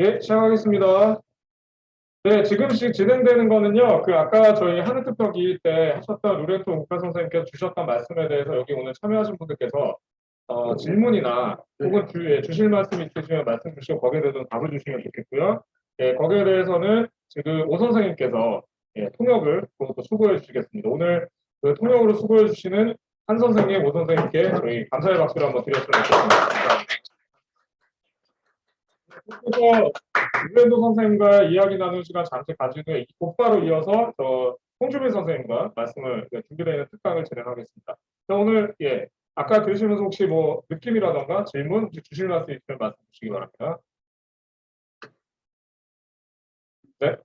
예, 시작하겠습니다. 네, 지금씩 진행되는 거는요, 아까 저희 하늘투표기 때 하셨던 루렌토 웅카 선생님께서 주셨던 말씀에 대해서 여기 오늘 참여하신 분들께서 질문이나 혹은 주실 말씀 있으시면 말씀 주시고 거기에 대해서 답을 주시면 좋겠고요. 예, 거기에 대해서는 지금 오 선생님께서 통역을 또 수고해 주시겠습니다. 오늘 그 통역으로 수고해 주시는 한 선생님, 오 선생님께 저희 감사의 박수를 한번 드렸으면 좋겠습니다. 그래서 유엔도 선생님과 이야기 나눈 시간 잠시 가진 후에 곧바로 이어서 홍주민 선생님과 말씀을 준비되어 있는 특강을 진행하겠습니다. 자, 오늘 아까 들으시면서 혹시 뭐 느낌이라던가 질문 혹시 주실 말씀 있으면 말씀 주시기 바랍니다. 네.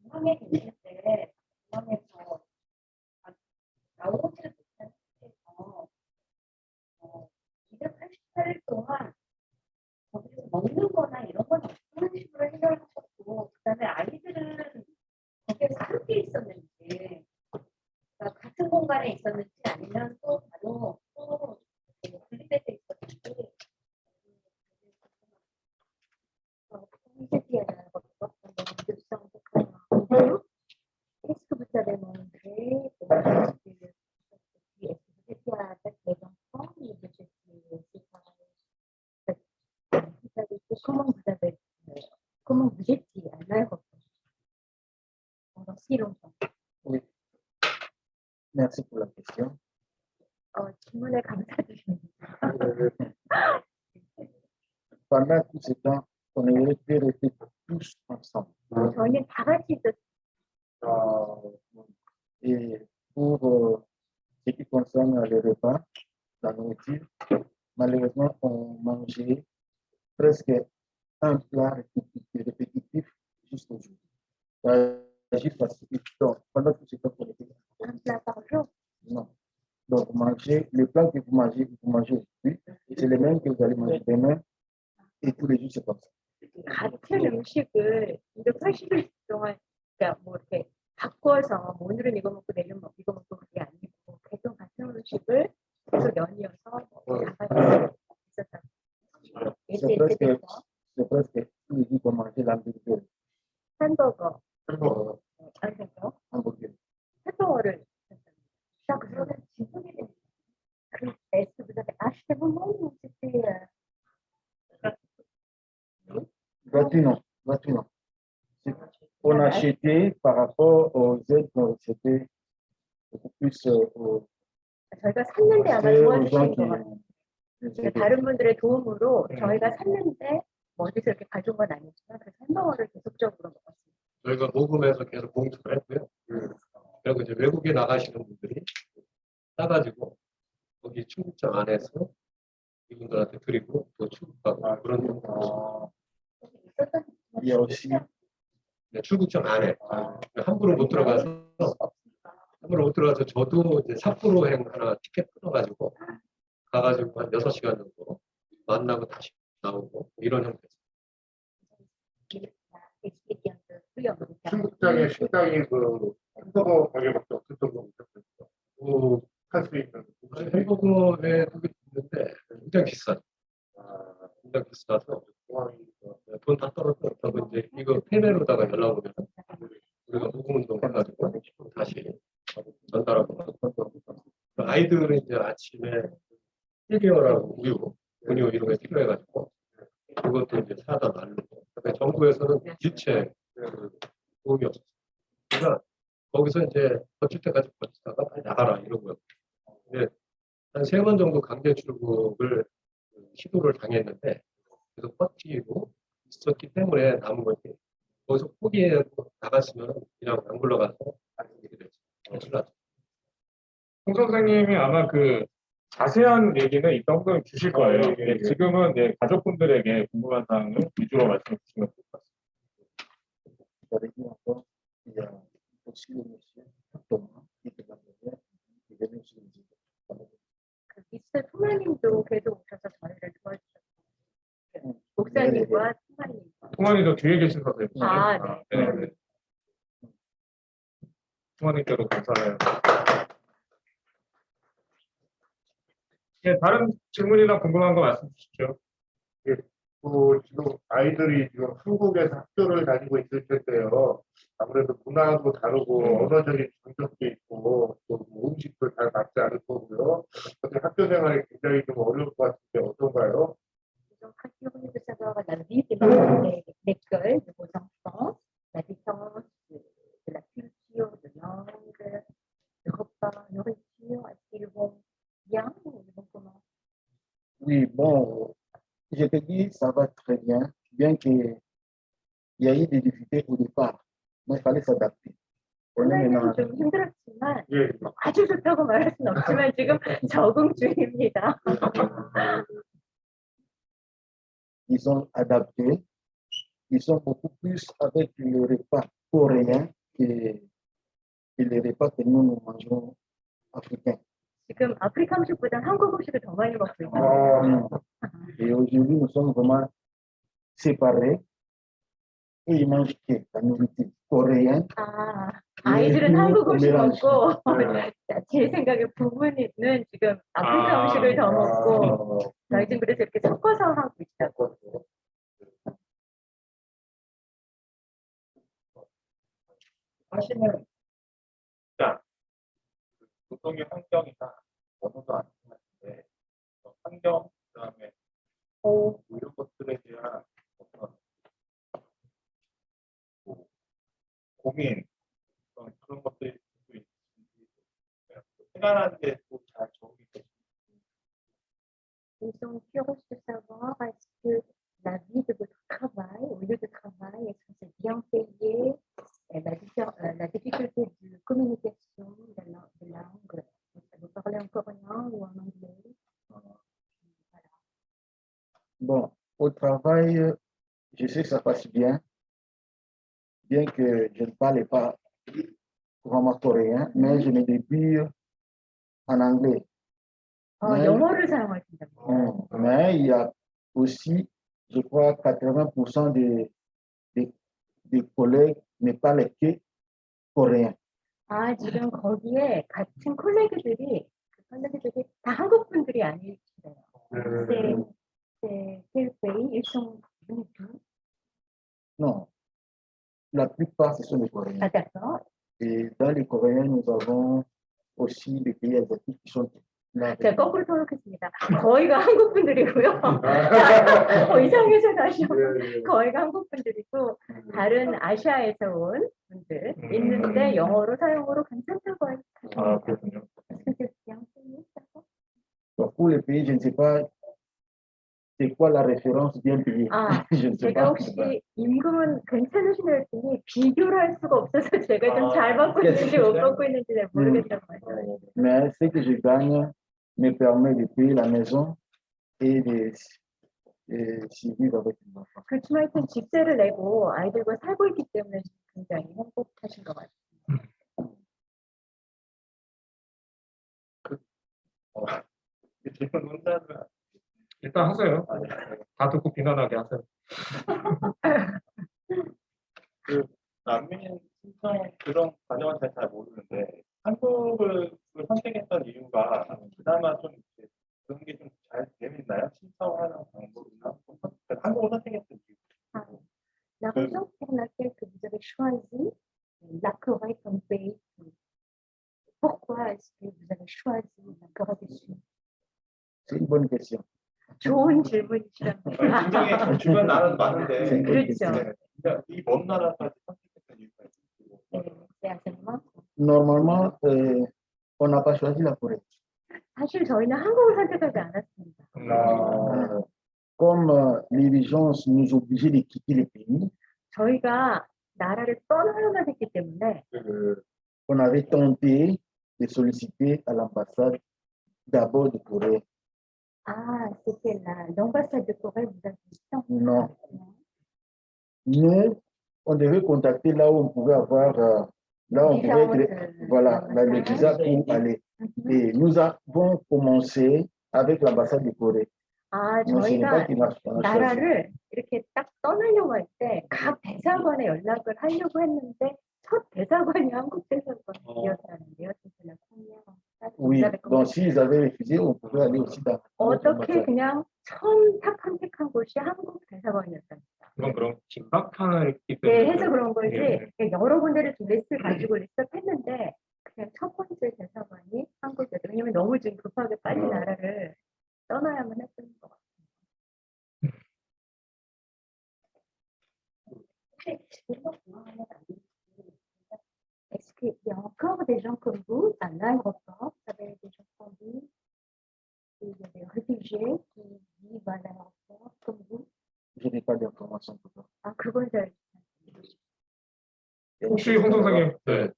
공항에 계실 때 공항에서 나오지를 못한 상태에서 288일 동안 거기서 먹는 거나 이런 건 어떤 식으로 해결하셨고, 그다음에 아이들은 거기에서 함께 있었는지, 그러니까 같은 공간에 있었는지 아니면 또 바로 또 분리되어 있었는지. Qu'est-ce que vous avez mangé? Est-ce que vous étiez avec les enfants ou vous étiez séparés? Comment vous étiez à l'aéroport pendant si longtemps? Oui. Merci pour la question. 질문에 감사드립니다. Pendant tout ce temps, on est restés tous ensemble. 저희는 다 같이 있었어요. Et pour ce qui concerne le repas, la nourriture, malheureusement, on mangeait presque un plat répétitif jusqu'au jour. Donc, pendant tout ce temps, on était Un plat par jour? Non. Donc, le plat que vous mangez aujourd'hui, c'est le même que vous allez manger demain, et tous les jours, c'est comme ça. 같은 음식을 280일 동안, 그러니까 뭐 이렇게 바꿔서 오늘은 이거 먹고 내일은 이거 먹고 그게 아니고 계속 같은 음식을 계속 연이어서 있었다. C'est presque tous les jours qu'on mangeait l'hamburger. 햄버거. Hamburger. 햄버거를 자, 그러면 지분이 됩니다. Est-ce que vous avez acheté vous-même ou c'était Gratuitement. On achetait par rapport aux aides qu'on recevait beaucoup plus 저희가 샀는데 아마 aux 도와주신 gens 것 같아요. 다른 분들의 도움으로 저희가 샀는데 어디서 이렇게 가져온 건 아니지만 그래서 햄버거를 계속적으로 먹었습니다. 저희가 모금해서 계속 봉투를 했고요. 그리고 이제 외국에 나가시는 분들이 싸가지고 거기 출국장 안에서 이분들한테 드리고 또 출국하고 그런 용도로. Il y a aussi 출국장 안에 함부로 못 들어가서 저도 이제 삿포로행 하나 티켓 끊어가지고 가가지고 한 6시간 정도 만나고 다시 나오고 이런 형태죠. 중국장의 식당이 햄버거 가게밖에 없었던 거 같아요. 할 수 있는 햄버거에 그게 있는데 굉장히 비싸죠. 굉장히 비싸서 돈 다 떨어져. 그리고 이제 이거 페메로다가 연락 오면 우리가 모금운동 해가지고 다시 전달하고. 아이들은 이제 아침에 찌개어라고 우유, 분유 이런 게 필요해가지고 그것도 이제 사다 놔두고. 정부에서는 일체 도움이 없었어요. 그러니까 거기서 이제 버틸 때까지 버티다가 빨리 나가라 이러고요. 근데 한 3번 정도 강제 출국을 시도를 당했는데 계속 버티고 있었기 때문에 남은 거지. 거기서 포기하고 나갔으면 그냥 안 굴러가서 이렇게 됐죠. 홍 선생님이 아마 자세한 얘기는 이따 홍 선생님 주실 거예요. 지금은 가족분들에게 궁금한 사항을 위주로 말씀해 주시면 될 것 같습니다. j'avais dit encore, il y a aussi le monsieur Thomas qui est venu sur le site. 미스터 토마님도 계속 오셔서 저희를 도와주셨어요. 목사님과 토마님과. 통환이도 뒤에 계신 선생님. 네. 통환님께도 감사해요. 다른 질문이나 궁금한 거 말씀 주시죠. 지금 아이 아이들이 지금 한국에서 학교를 다니고 있을 텐데요. 아무래도 문화도 다르고 언어적인 장벽도 있고 또 음식도 잘 맞지 않을 거고요. 근데 학교 생활이 굉장히 좀 어려울 것 같은데 어떤가요? Donc, rassurez de savoir la vie de l'école de vos enfants, la différence de la culture, de langue, de repas, nourriture, est-ce qu'ils vont bien ou ils vont comment? Oui, bon, je te dis, ça va très bien, bien qu'il y ait eu des difficultés au départ, mais il fallait s'adapter. On est 처음에는 maintenant, 좀 힘들었지만 예. 아주 좋다고 말할 수는 없지만 지금 적응 중입니다. ils ont adapté, ils sont beaucoup plus avec le repas coréen que les repas que nous mangeons africains. 지금 아프리카 음식보다 한국 음식을 더 많이 먹고 있어요. Et aujourd'hui, nous sommes vraiment séparés et ils mangent que la nourriture coréenne. 아, 아이들은 한국 음식 mélange. 먹고 제 생각에 부모님은 지금 아프리카 음식을 더 먹고 저희 지금 그래서 이렇게 섞어서 하고 있다고. 사실은 진짜 노동의 환경이나 언어도 안 통하는데 환경 그다음에 호흡 뭐 이런 것들에 대한 어떤 뭐 고민 그런 것들이 또 있는지 생활하는 게 또 잘 적응이 되죠. Ils sont curieux de savoir est-ce que la vie de votre travail, au lieu de travail, est-ce que c'est bien payé, et la difficulté de communication, de langue, vous parlez en coréen ou en anglais? Voilà. Bon, au travail, je sais que ça passe bien que je ne parle pas vraiment coréen, mais je me débrouille en anglais. 영어를 사용하신다고요? Mais il y a aussi, je crois, 80% des collègues ne parlent que coréen. 아, 지금 거기에 같은 콜레그들이 다 한국 분들이 아니시래요. C'est quel pays? Ils sont venus d'où? Non, la plupart, ce sont les Coréens. Ah, d'accord. Et dans les Coréens, nous avons aussi des pays asiatiques qui sont là. 제가 거꾸로登録했습니다. 거의가 한국 분들이고요. 이상해서 다시 거의가 한국 분들이고 다른 아시아에서 온 분들 있는데 영어로 사용으로 괜찮다고 하십니다. 아 그렇군요. Donc, pour les pays, je ne sais pas c'est quoi la référence bien payée. 아, Je ne sais 제가 pas. 혹시 임금은 괜찮으시나요 했더니 비교를 할 수가 없어서 제가 좀 잘 받고 있는지 못 받고 있는지 잘 모르겠다고 말씀하셨어요. Mais ce que je gagne me permet de payer la maison et de vivre avec mes enfants. 그렇지만 하여튼 집세를 내고 아이들과 살고 있기 때문에 굉장히 행복하신 것 같아요. 질문 혼자 하면 일단 하세요. 다 듣고 비난하게 하세요. 그 난민 신청 그런 과정은 잘 모르는데 한국을 선택했던 이유가 그나마 좀 이렇게 그런 게 좀 잘 재밌나요? 신청하는 방법이나 한국을 선택했던 이유. La raison pour laquelle que vous avez choisi la Corée comme pays, pourquoi est-ce que vous avez choisi la Corée du Sud? C'est une bonne question. 좋은 질문이시랍니다. 굉장히 주변 나라도 많은데 그렇죠. 이 먼 나라까지 선택했던 이유가 있어요. C'est assez Normalement, on n'a pas choisi la Corée. 사실 저희는 한국을 선택하지 않았습니다. Comme les gens nous obligeaient de quitter le pays, 저희가 나라를 떠나야만 했기 때문에 on avait tenté de solliciter à l'ambassade d'abord de Corée. Ah, c'était l'ambassade de Corée vous a dit ça? Non. Nous, on devait contacter là où on pouvait avoir, là où on pouvait être, voilà, le visa pour aller. Et nous avons commencé avec l'ambassade de Corée. 아, Mais ce n'est pas 저희가 qu'il marche pas. 나라를 이렇게 딱 떠나려고 할 때 각 대사관에 연락을 하려고 했는데 첫 대사관이 한국 대사관이었다는데요. Oui, donc s'ils avaient refusé, on pouvait aller aussi dans 어떻게 그냥 처음 딱 선택한 곳이 한국 대사관이었답니다. 그건 그런 긴박하기 네, 때문에. 해서 그런 거지. 예. 여러 군데를 좀 리스트를 가지고 리스트했는데 그냥 첫 번째 대사관이 한국이었어요. 왜냐면 너무 지금 급하게 빨리 나라를 떠나야만 했던 것 같아요. 혹시 이런 거 좋아하는 아니에요? Est-ce qu'il y a encore des gens comme vous à l'aéroport, vous avez des gens comme vous, il y a des réfugiés qui vivent à l'aéroport comme vous? Je n'ai pas d'informations pour ça. 아, 그건 잘 혹시 홍 선생님, 네.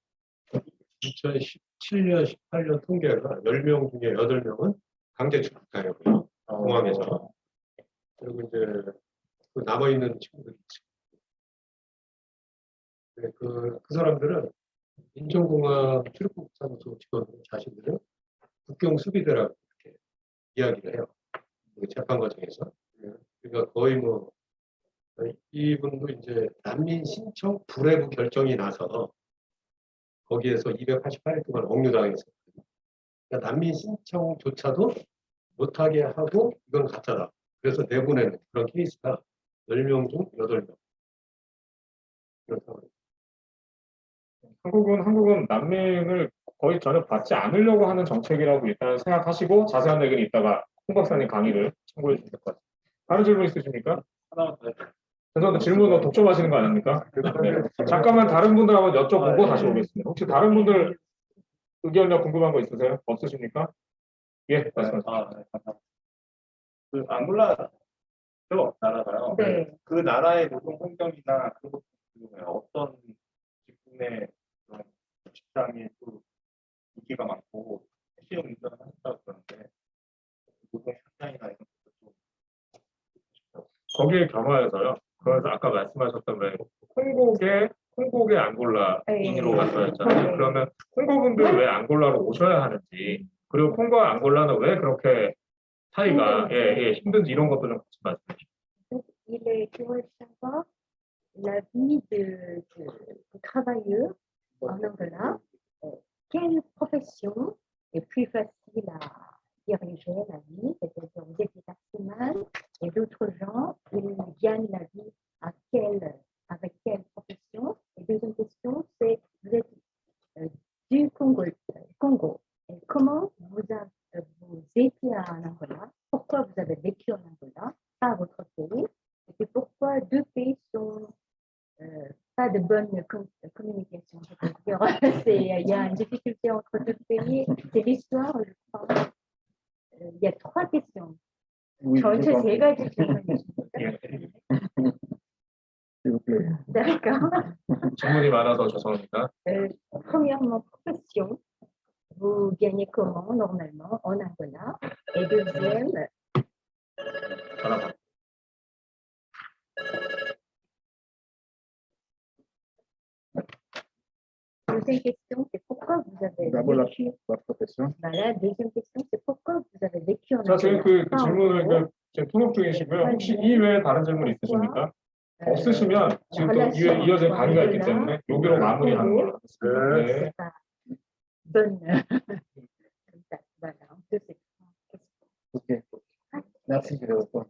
2017년, 18년 통계가 10명 중에 8명은 강제 출국자였고요. 공항에서. 그리고 이제 그 남아있는 친구들이 있죠. 네, 그 사람들은 인천공항 출국사무소 직원 자신들은 국경 수비대라고 이렇게 이야기를 해요. 그 재판 과정에서. 그러니까 거의 뭐 이분도 이제 난민 신청 불회부 결정이 나서 거기에서 288일 동안 억류당했었거든요. 그러니까 난민 신청조차도 못하게 하고 이건 가짜다. 그래서 내보내는 그런 케이스가 10명 중 8명. 그런 상황입니다. 한국은 난민을 거의 전혀 받지 않으려고 하는 정책이라고 일단 생각하시고 자세한 얘기는 이따가 홍 박사님 강의를 참고해 주실 것 같아요. 다른 질문 있으십니까? 하나만 더 죄송한데 질문을 독점하시는 거 아닙니까? 네. 잠깐만 다른 분들 한번 여쭤보고 다시 오겠습니다. 혹시 다른 분들 의견이나 궁금한 거 있으세요? 없으십니까? 예, 말씀하세요. 네, 감사합니다. 그 앙골라죠, 나라가요. 네. 그 나라의 노동 환경이나 그런 것들 어떤 직군의 그런 직장이 또 인기가 많고 패션 운전을 하셨다고 그러는데 노동 현장이나 이런 것도 좀 거기에 겸하여서요. 그래서 아까 말씀하셨던 왜 콩고계 앙골라인으로 네. 말씀하셨잖아요. 그러면 콩고분들 왜 앙골라로 오셔야 하는지, 그리고 콩고와 앙골라는 왜 그렇게 차이가 힘든지 이런 것도 좀 같이 말씀해 주시죠. Il est curieux de savoir la vie de travailleur en Angola. Quelle profession est plus facile à diriger la vie? C'est-à-dire, vous êtes des taximans et d'autres gens, ils gagnent la vie avec quelle profession? Et deuxième question, c'est vous êtes du Congo. Et comment vous étiez en Angola? Pourquoi vous avez vécu en Angola, pas votre pays? Et pourquoi deux pays sont pas de bonne communication? Il y a une difficulté entre deux pays. C'est l'histoire, je crois. Il y a trois questions. Oui, 전체 je 세 comprends. 가지 질문이십니까? S'il vous plaît. D'accord. 질문이 많아서 죄송합니다. Premièrement, profession. Vous gagnez comment normalement en Angola? Et deuxième, deuxième question, c'est pourquoi vous avez D'abord, vécu. la profession. La deuxième question, c'est pourquoi vous avez vécu en 자, 지금 Angola. 그 질문을 지금 통역 중이시고요. 혹시 이 외에 다른 질문 있으십니까? 없으시면 지금 또 이어질 강의가 있기 때문에 여기로 마무리하는 걸로 하겠습니다. 네. Bonne. Voilà, un peu ces questions. Ok. Merci de répondre.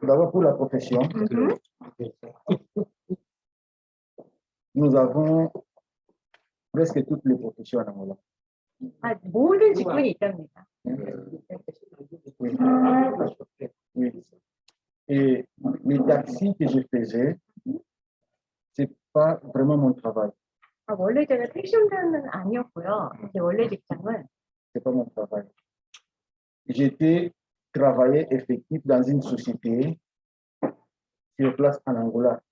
D'abord, pour la profession, nous avons presque toutes les professions en Angola. 아, 모든 직군이 있답니다. Oui. Oui. Et les taxis que je faisais, c'est pas vraiment mon travail. 아, 원래 제가 택시 운전은 아니었고요. 제 원래 직장은 C'est pas mon travail. J'étais travailleur effectif dans une société sur place en Angola,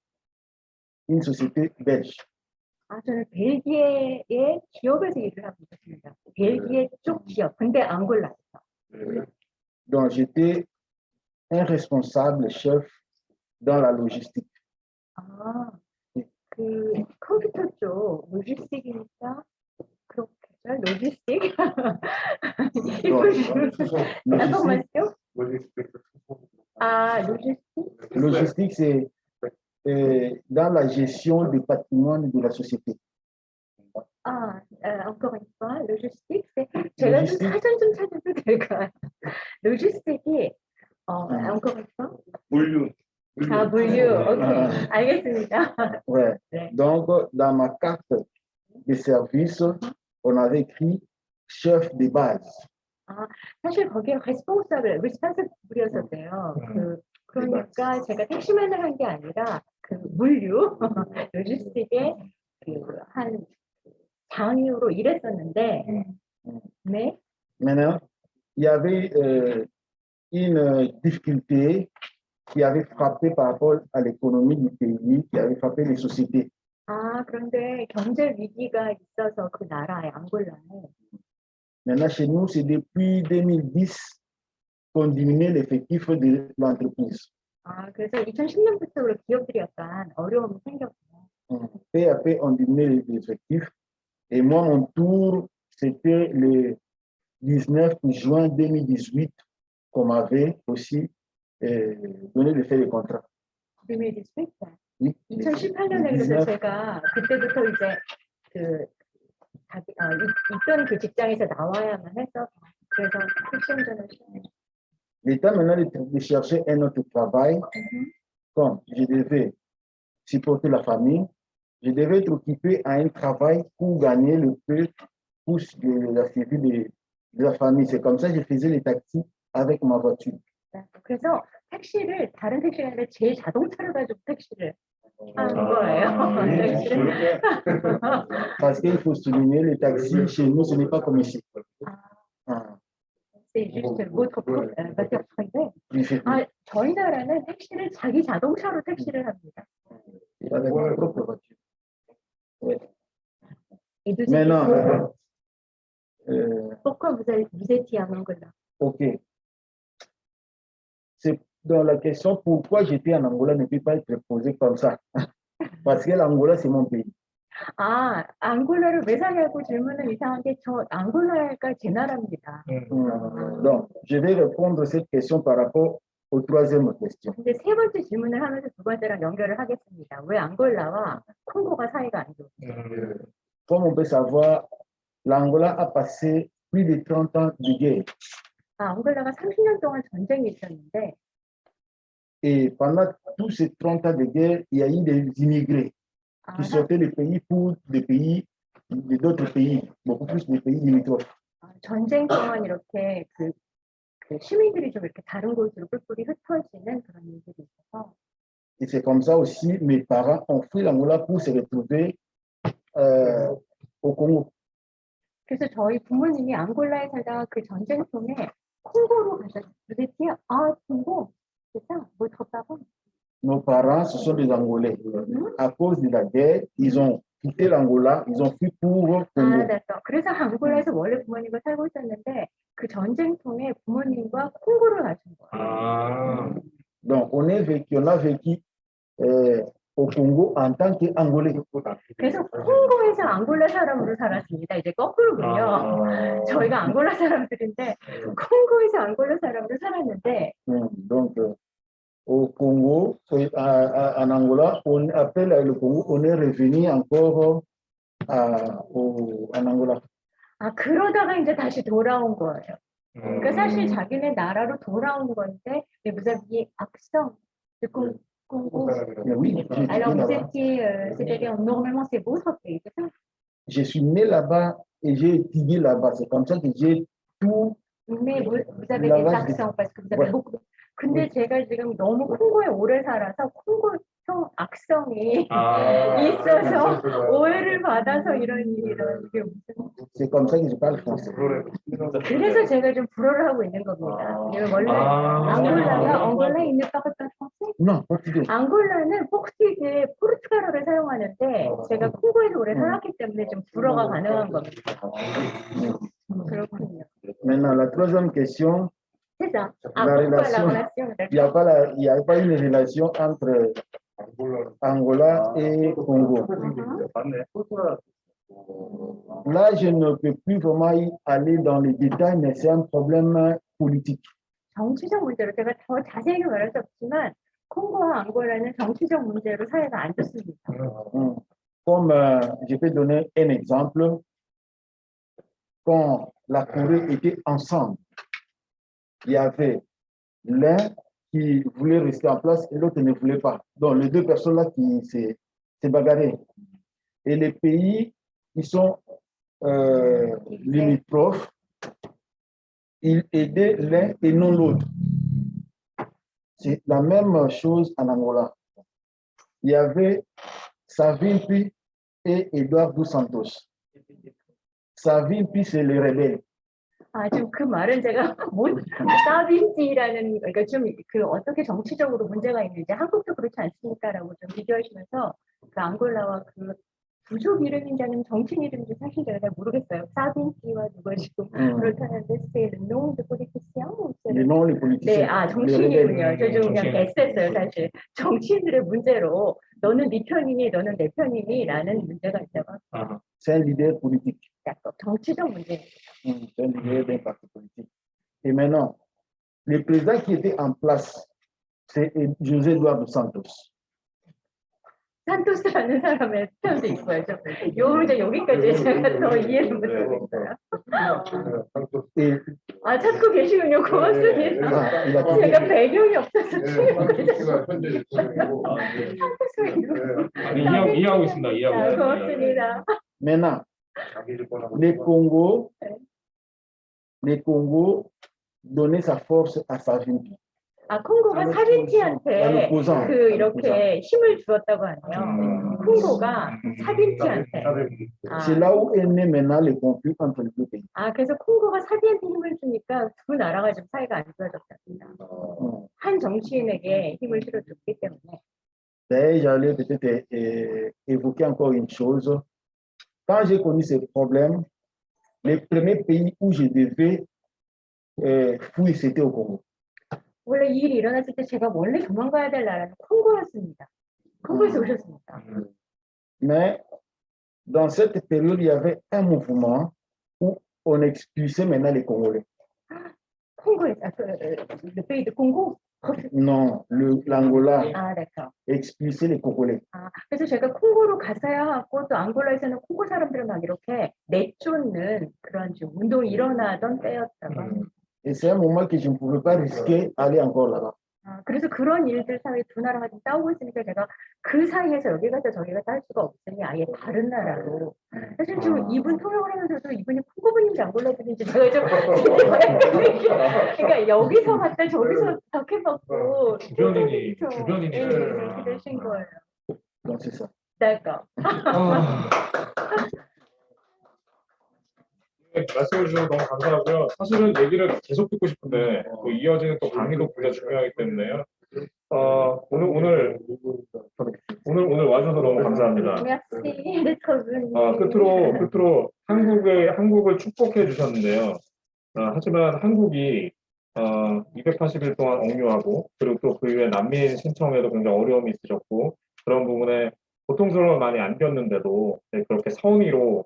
une société belge. 아, 저는 벨기에의 기업에서 일을 하고 있었습니다. 벨기에 쪽 기업, 근데 앙골라에서. Donc, j'étais un responsable chef dans la logistique. 아, 그 컴퓨터 쪽 로지스틱이니까 그렇겠죠? 로지스틱? information? Ah, logistique. Logistique, c'est dans la gestion du patrimoine de la société. 아, encore une fois, logistique, c'est 제가 좀 사전 좀 찾아도 될까요? 로지스틱이 encore une fois, 물류. 아, 물류. 오케이. 알겠습니다. Ouais. 네. Donc, dans ma carte de service, on avait écrit chef de base. 사실 거기에 responsible,였었대요. 그러니까 제가 택시맨을 한 게 아니라 그 물류, 로지스틱의 한 장유로 일했었는데, 네. Maintenant, il y avait une difficulté qui avait frappé par rapport à l'économie du pays, qui avait frappé les sociétés. 그런데 경제 위기가 있어서 그 나라에 앙골라에. Maintenant, chez nous, c'est depuis 2010 qu'on diminue l'effectif de l'entreprise. 그래서 2010년부터 우리 기업들이 약간 어려움이 생겼어요. Peu à peu, on diminue les effectifs. Et moi, mon tour, c'était le 19 juin 2018 qu'on m'avait aussi donné le fait de contrat. 2018? Oui. 2018년에 그래서 제가 그때부터 이제 있던 그 직장에서 나와야만 해서 그래서 택시 운전을 시작했어요. L'état maintenant de chercher un autre travail, comme je devais supporter la famille, je devais être occupé à un travail pour gagner le peu pour la survie de la famille. C'est comme ça que je faisais les taxis avec ma voiture. 그래서 택시를 다른 택시가 아니라 제 자동차를 가지고 택시를 한 거예요. Parce qu'il faut souligner, les taxis chez nous, ce n'est pas comme ici. C'est juste votre voiture privée. 저희 나라는 택시를 자기 자동차로 택시를 합니다. Avec ma propre voiture. Ouais. Et deuxième question, pourquoi vous étiez en Angola? Ok. C'est dans la question pourquoi j'étais en Angola ne peut pas être posée comme ça. Parce que l'Angola, c'est mon pays. 앙골라를 왜 사냐고 질문은 이상한 게 저 앙골라가 제 나라입니다. Donc, je vais répondre à cette question par rapport au troisième question. 근데 세 번째 질문을 하면서 두 번째랑 연결을 하겠습니다. 왜 앙골라와 콩고가 사이가 안 좋아요? Comme on peut savoir, l'Angola a passé plus de 30 ans de guerre. 앙골라가 30년 동안 전쟁이 있었는데, Et pendant tous ces 30 ans de guerre, il y a eu des immigrés qui sortaient des pays pour des pays, d'autres pays, beaucoup plus des pays limitrophes. 전쟁 동안 이렇게 그 시민들이 좀 이렇게 다른 곳으로 뿔뿔이 흩어지는 그런 일들이 있어서. Et c'est comme ça aussi, mes parents ont fui l'Angola pour se retrouver au Congo. 그래서 저희 부모님이 앙골라에 살다가 그 전쟁 통에 콩고로 가셨어요. 콩고? 진짜 뭐 덥다고? Nos parents, ce sont des Angolais. À cause de la guerre, ils ont quitté l'Angola, ils ont fui pour Congo. 그래서 앙골라에서 원래 부모님과 살고 있었는데 그 전쟁 통에 부모님과 콩고를 가신 거예요. Donc, on a vécu au Congo en tant qu'Angolais. 그래서 콩고에서 앙골라 사람으로 살았습니다. 이제 거꾸로군요. 저희가 앙골라 사람들인데 콩고에서 앙골라 사람으로 살았는데. Donc, au Congo, en Angola, après le Congo, on est revenu encore en Angola. 그러다가 이제 다시 돌아온 거예요. 그러니까 사실 자기네 나라로 돌아온 건데, vous aviez accent de Congo. Oui, Alors vous étiez, c'est-à-dire normalement c'est votre pays, c'est ça? Je suis né là-bas et j'ai étudié là-bas. C'est comme ça que j'ai tout. Mais vous avez des accents parce que vous avez beaucoup. 근데 제가 지금 너무 콩고에 오래 살아서 콩고형 악성이 있어서 오해를 받아서 이런 게 무슨. C'est comme ça que je parle français. 그래서 제가 좀 불어를 하고 있는 겁니다. 원래 앙골라에 있는 파르타 français? Non, portugais. 앙골라는 포르투갈어를 사용하는데 제가 콩고에서 오래 살았기 때문에 좀 불어가 가능한 겁니다. 그렇군요. Maintenant, la troisième question. C'est ça. La relation, il n'y a pas une relation entre Angola et Congo. Là, je ne peux plus vraiment aller dans les détails, mais c'est un problème politique. 정치적 문제로 제가 더 자세히 말할 수 없지만 콩고와 앙골라는 정치적 문제로 사이가 안 좋습니다. Comme je peux donner un exemple, quand la Corée était ensemble, il y avait l'un qui voulait rester en place et l'autre ne voulait pas. Donc, les deux personnes-là qui s'est bagarrées. Et les pays qui sont limitrophes, ils aidaient l'un et non l'autre. C'est la même chose en Angola. Il y avait Savimpi et Eduardo Santos. Savimpi, c'est les rebelles. 아, 좀 그 말은 제가 사빈지라는 그러니까 좀 그 어떻게 정치적으로 문제가 있는지 한국도 그렇지 않습니까라고 좀 비교하시면서 그 앙골라와 그 부족 이름인지 아니면 정치인 이름인지 사실 제가 잘 모르겠어요. 사빈지와 누가 지금 그렇다는데 c'est le nom de politicien ou c'est Les noms, les 네, politiciens. 아 les 정치인이군요. rebelles. 저 좀 그냥 정치인. 개스했어요 사실. 정치인들의 문제로 너는 네 편이니 너는 내 편이니라는 문제가 있다고 아하. C'est un leader politique. 합니다. 정치적 문제. C'est un leader d'un parti politique. Et maintenant, le président qui était en place, c'est José Eduardo Santos. 산토스라는 사람의 편도 있고요. 요 이제 여기까지 제가 더 이해를 못하겠어요. Et 아 찾고 계시군요. 고맙습니다. il a 제가 quitté. 배경이 없어서 네, 지금 산토스가 현재 대통령이고, 산토스가 이거. 아니, 이해하고 있습니다. 이해하고 아, 있습니다. 고맙습니다. Maintenant, 자기를 권하고 les Congo donnaient sa force à Savimpi. 아 콩고가 사빈티한테 l'opposant. 그 이렇게 힘을 주었다고 하네요. 콩고가 사빈티한테. C'est là où est né maintenant le conflit entre les deux pays. 아 그래서 콩고가 사빈한테 힘을 주니까 두 나라가 좀 사이가 안 좋아졌답니다. 한 정치인에게 힘을 실어줬기 때문에. D'ailleurs, j'allais peut-être évoquer encore une chose. Quand j'ai connu ces problèmes, le premier pays où je devais fuir, c'était au Congo. 원래 이 일이 일어났을 때 제가 원래 도망가야 될 나라는 콩고였습니다. 콩고에서 오셨습니다. Mais dans cette période, il y avait un mouvement où on expulsait maintenant les Congolais. 콩고에서 le pays de Congo. Non, l'Angola 아, d'accord. expulsait les Congolais. 아, 그래서 제가 콩고로 갔어야 하고 또 앙골라에서는 콩고 사람들을 막 이렇게 내쫓는 그런 좀 운동이 일어나던 때였다고 합니다. Et c'est un moment que je ne pouvais pas risquer d'aller encore là-bas. 아, 그래서 그런 일들 사이에 두 나라가 좀 싸우고 있으니까 제가 그 사이에서 여기 가서 저기 가서 할 수가 없으니 아예 다른 나라로. 사실 지금 이분 통역을 하면서도 이분이 콩고분인지 앙골라분인지 제가 좀 그러니까 여기서 갔다 저기서 박해받고 주변인이 이렇게 되신 거예요. Donc c'est ça. 그러니까 말씀해 주셔서 너무 감사하고요. 사실은 얘기를 계속 듣고 싶은데 또 이어지는 또 강의도 굉장히 중요하기 때문에요. 오늘 와주셔서 너무 감사합니다. Merci d'être venu. 끝으로 한국을 축복해 주셨는데요. 하지만 한국이 280일 동안 억류하고 그리고 또 그 이후에 난민 신청에도 굉장히 어려움이 있으셨고 그런 부분에 고통스러움을 많이 안겼는데도 그렇게 성의로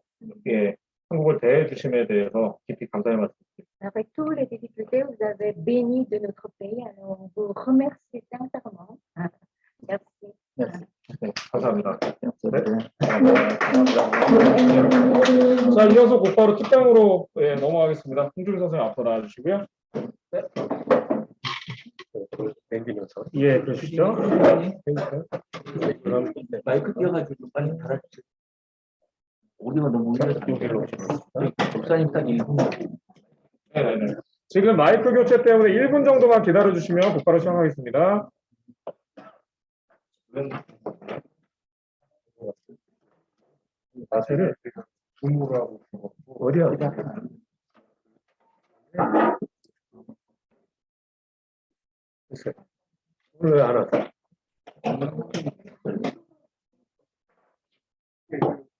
한국을 대해 주심에 대해서 깊이 감사의 말씀드립니다. Avec toutes les difficultés, vous avez béni de notre pays. Alors, on vous remercie sincèrement. Merci. Merci. 네, 감사합니다. Merci. 자, 이어서 곧바로 특강으로 넘어가겠습니다. 홍준 선생님 앞으로 나와주시고요. 땡기면서. 예, 그러시죠. 그럼 마이크 띄워가지고 빨리 달아주세요. 오디오가 너무 목사님 딱 1분. 네네네. 지금 마이크 교체 때문에 1분 정도만 기다려주시면 곧바로 시작하겠습니다. 자세를 줌으로 하고 어디야? 있어요. 오늘 안 왔어.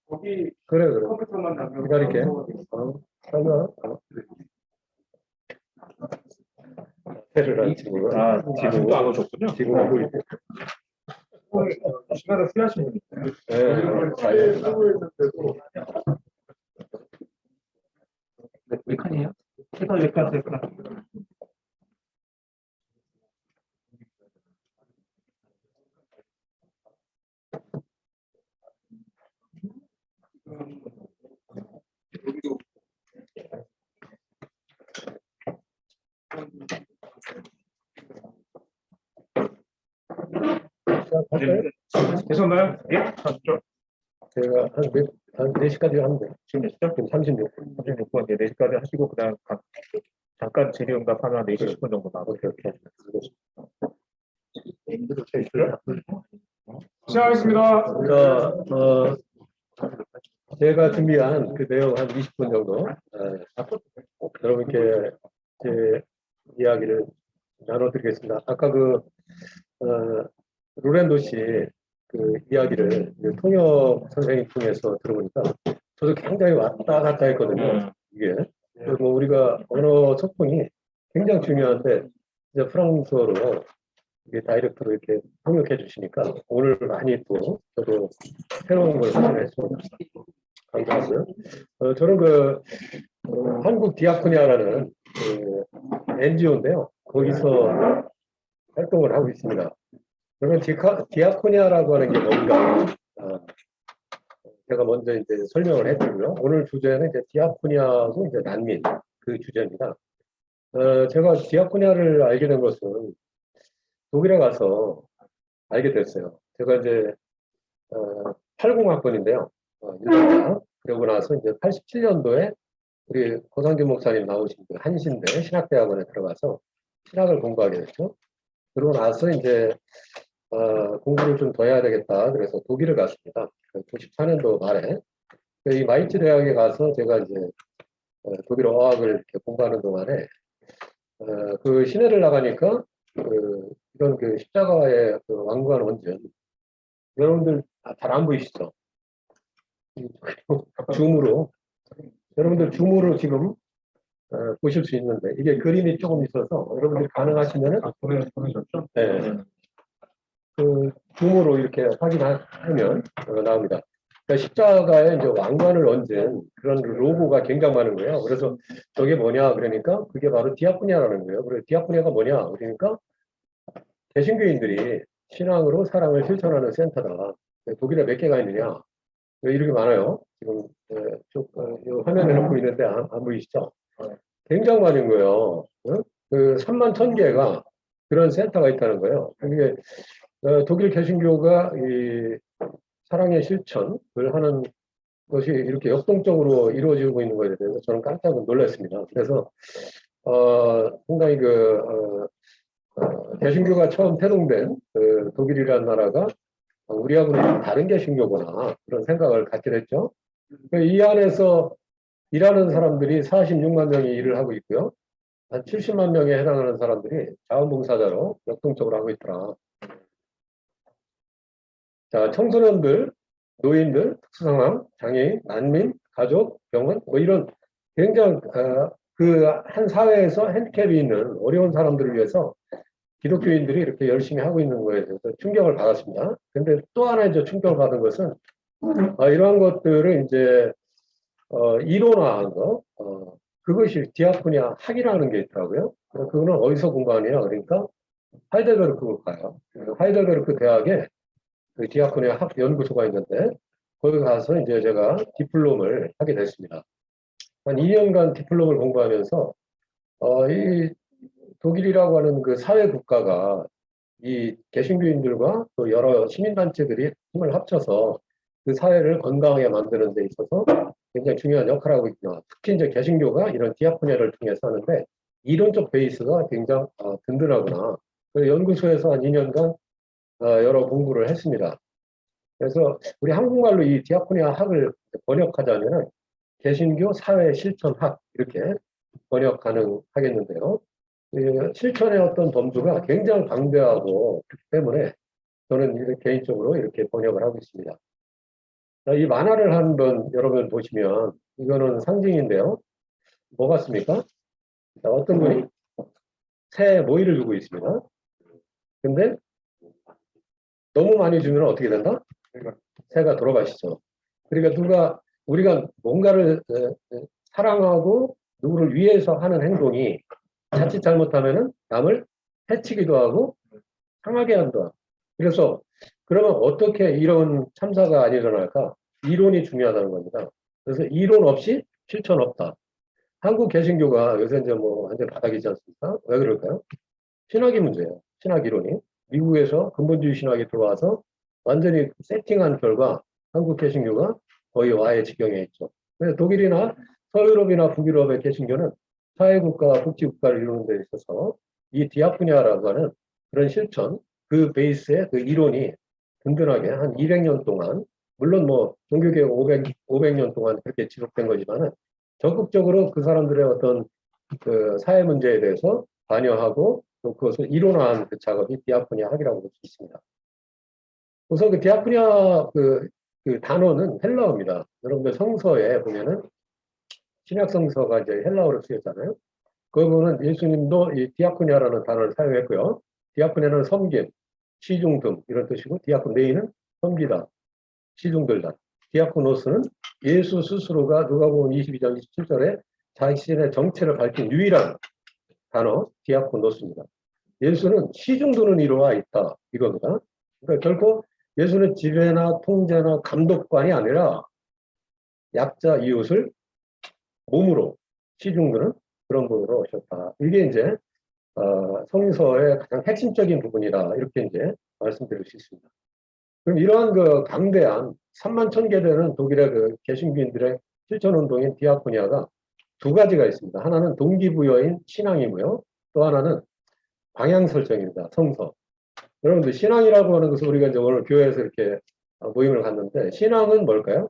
거기 그래. 컴퓨터만 기다릴게. 하나. 자세를 안 치고. 아직도 안 오셨군요. 지금 하고 있대. 시간을 후회하시는 분이요. 몇 칸이에요? 몇 칸. 할까요? 되셨나요? 예? 죠 제가 한 4시까지 하면 돼요. 지금 몇 시죠? 지금 36분. 36분, 예, 4시까지 하시고, 그다음 잠깐 질의응답하면 4시 10분 정도 나오고. 오케이, 오케이. 시작하겠습니다. 자, 제가 준비한 그 내용 한 20분 정도 여러분께 제 이야기를 나눠드리겠습니다. 아까 로렌도 씨 그 이야기를 이제 통역 선생님 통해서 들어보니까 저도 굉장히 왔다 갔다 했거든요. 이게 뭐 우리가 언어 소통이 굉장히 중요한데 이제 프랑스어로 이게 다이렉트로 이렇게 통역해 주시니까 오늘 많이 또 저도 새로운 걸 확인했습니다. 감사하고요. 저는 한국 디아코니아라는 NGO인데요. 거기서 활동을 하고 있습니다. 그러면 디아코니아라고 하는 게 뭔가 제가 먼저 이제 설명을 해드리고요. 오늘 주제는 이제 디아코니아고 이제 난민 그 주제입니다. 제가 디아코니아를 알게 된 것은 독일에 가서 알게 됐어요. 제가 이제 80학번인데요. 유학자. 그러고 나서 이제 87년도에 우리 고상규 목사님 나오신 그 한신대 신학대학원에 들어가서 신학을 공부하게 됐죠. 그러고 나서 이제 공부를 좀 더 해야 되겠다. 그래서 독일을 갔습니다. 94년도 말에 이 마이츠 대학에 가서 제가 이제 독일 어학을 이렇게 공부하는 동안에 그 시내를 나가니까 이런 그 십자가의 그 왕관 원전 여러분들 잘 안 보이시죠? 줌으로 여러분들 줌으로 지금 보실 수 있는데 이게 그림이 조금 있어서 여러분들 가능하시면은 보내셨죠? 네. 그 줌으로 이렇게 확인하면 나옵니다. 그러니까 십자가에 이제 왕관을 얹은 그런 로고가 굉장히 많은 거예요. 그래서 저게 뭐냐 그러니까 그게 바로 디아코니아라는 거예요. 그래서 디아코니아가 뭐냐 그러니까 개신교인들이 신앙으로 사랑을 실천하는 센터다. 독일에 몇 개가 있느냐? 이렇게 많아요. 지금 쭉 화면에 놓고 있는데 안 보이시죠? 굉장히 많은 거예요. 그 3만 1,000개가 그런 센터가 있다는 거예요. 그게 독일 개신교가 이 사랑의 실천을 하는 것이 이렇게 역동적으로 이루어지고 있는 것에 대해서 저는 깜짝 놀랐습니다. 그래서 상당히 개신교가 처음 태동된 독일이라는 나라가 우리하고는 좀 다른 개신교구나 그런 생각을 갖게 됐죠. 이 안에서 일하는 사람들이 46만 명이 일을 하고 있고요. 한 70만 명에 해당하는 사람들이 자원봉사자로 역동적으로 하고 있더라. 자, 청소년들, 노인들, 특수상황, 장애인, 난민, 가족, 병원, 뭐 이런 굉장히 그 한 사회에서 핸디캡이 있는 어려운 사람들을 위해서 기독교인들이 이렇게 열심히 하고 있는 거에 대해서 충격을 받았습니다. 근데 또 하나 이제 충격을 받은 것은 이러한 것들을 이제 이론화한 거, 그것이 디아코니아 학이라는 게 있더라고요. 그거는 어디서 공부하느냐 그러니까 하이델베르크 가요. 하이델베르크 대학에 그 디아코니아 학 연구소가 있는데 거기 가서 이제 제가 디플롬을 하게 됐습니다. 한 2년간 디플롬을 공부하면서 이 독일이라고 하는 그 사회 국가가 이 개신교인들과 또 여러 시민단체들이 힘을 합쳐서 그 사회를 건강하게 만드는 데 있어서 굉장히 중요한 역할을 하고 있구나. 특히 이제 개신교가 이런 디아코니아를 통해서 하는데 이론적 베이스가 굉장히 든든하구나. 그래서 연구소에서 한 2년간 여러 공부를 했습니다. 그래서 우리 한국말로 이 디아코니아 학을 번역하자면은 개신교 사회 실천학 이렇게 번역 가능하겠는데요. 실천의 어떤 범주가 굉장히 방대하고 그렇기 때문에 저는 개인적으로 이렇게 번역을 하고 있습니다. 자, 이 만화를 한번 여러분 보시면 이거는 상징인데요. 뭐 같습니까? 자, 어떤 분이 새 모이를 주고 있습니다. 근데 너무 많이 주면 어떻게 된다? 새가 돌아가시죠. 그러니까 우리가 뭔가를 사랑하고 누구를 위해서 하는 행동이 자칫 잘못하면은 남을 해치기도 하고 상하게 한다. 그래서 그러면 어떻게 이런 참사가 안 일어날까? 이론이 중요하다는 겁니다. 그래서 이론 없이 실천 없다. 한국 개신교가 요새 이제 뭐 완전 바닥이지 않습니까? 왜 그럴까요? 신학이 문제예요. 신학 이론이. 미국에서 근본주의 신학이 들어와서 완전히 세팅한 결과 한국 개신교가 거의 와해 지경에 있죠. 그래서 독일이나 서유럽이나 북유럽의 개신교는 사회국가와 복지국가를 이루는 데 있어서 이 디아코니아라고 하는 그런 실천, 그 베이스의 그 이론이 든든하게 한 200년 동안, 물론 뭐 종교개혁 500년 동안 그렇게 지속된 거지만은 적극적으로 그 사람들의 어떤 그 사회 문제에 대해서 관여하고 또 그것을 이론화한 그 작업이 디아코니아 학이라고 볼 수 있습니다. 우선 그 디아코니아 그 단어는 헬라어입니다. 여러분들 성서에 보면은 신약 성서가 이제 헬라어로 쓰였잖아요. 그 부분은 예수님도 이 디아코니아라는 단어를 사용했고요. 디아코니아는 섬김, 시중등 이런 뜻이고 디아코네이는 섬기다, 시중들다. 디아코노스는 예수 스스로가 누가복음 22장 27절에 자신의 정체를 밝힌 유일한 단어 디아코노스입니다. 예수는 시중드는 이루와 있다 이겁니다. 그러니까 결코 예수는 지배나 통제나 감독관이 아니라 약자 이웃을 몸으로 시중드는 그런 분으로 오셨다. 이게 이제 성서의 가장 핵심적인 부분이다 이렇게 이제 말씀드릴 수 있습니다. 그럼 이러한 그 강대한 3만 1,000개 되는 독일의 그 개신교인들의 실천운동인 디아코니아가 두 가지가 있습니다. 하나는 동기부여인 신앙이고요. 또 하나는 방향 설정입니다. 성서. 여러분들 신앙이라고 하는 것을 우리가 이제 오늘 교회에서 이렇게 모임을 갖는데 신앙은 뭘까요?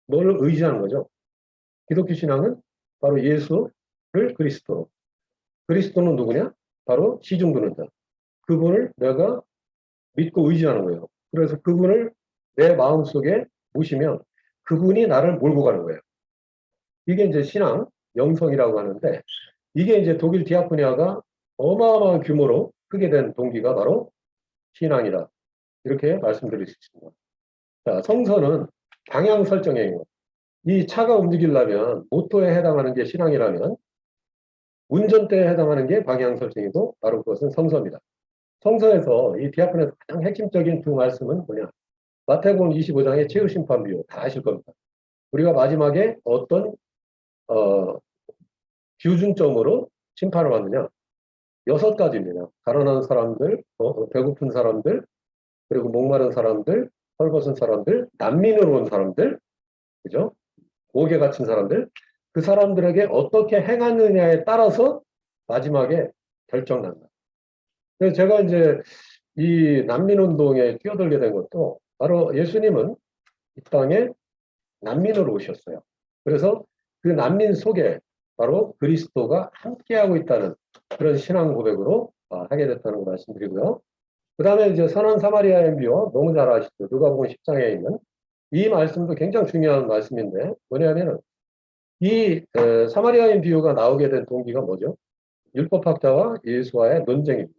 뭘 의지하는 거죠? 기독교 신앙은 바로 예수를 그리스도로. 그리스도는 누구냐? 바로 시중드는 자. 그분을 내가 믿고 의지하는 거예요. 그래서 그분을 내 마음속에 모시면 그분이 나를 몰고 가는 거예요. 이게 이제 신앙, 영성이라고 하는데 이게 이제 독일 디아코니아가 어마어마한 규모로 크게 된 동기가 바로 신앙이다. 이렇게 말씀드릴 수 있습니다. 자, 성서는 방향 설정이에요. 이 차가 움직이려면 모터에 해당하는 게 신앙이라면 운전대에 해당하는 게 방향 설정이고 바로 그것은 성서입니다. 성서에서 이 디아코니아에서 가장 핵심적인 두 말씀은 뭐냐? 마태복음 25장의 최후 심판 비유 다 아실 겁니다. 우리가 마지막에 어떤 기준점으로 심판을 받느냐? 6가지입니다. 가난한 사람들, 배고픈 사람들, 그리고 목마른 사람들, 헐벗은 사람들, 난민으로 온 사람들, 그죠? 옥에 갇힌 사람들, 그 사람들에게 어떻게 행하느냐에 따라서 마지막에 결정난다. 그래서 제가 이제 이 난민운동에 뛰어들게 된 것도 바로 예수님은 이 땅에 난민으로 오셨어요. 그래서 그 난민 속에 바로 그리스도가 함께하고 있다는 그런 신앙 고백으로 하게 됐다는 거 말씀드리고요. 그 다음에 이제 선한 사마리아인 비유 너무 잘 아시죠? 누가복음 10장에 있는 이 말씀도 굉장히 중요한 말씀인데 뭐냐면은 이 사마리아인 비유가 나오게 된 동기가 뭐죠? 율법학자와 예수와의 논쟁입니다.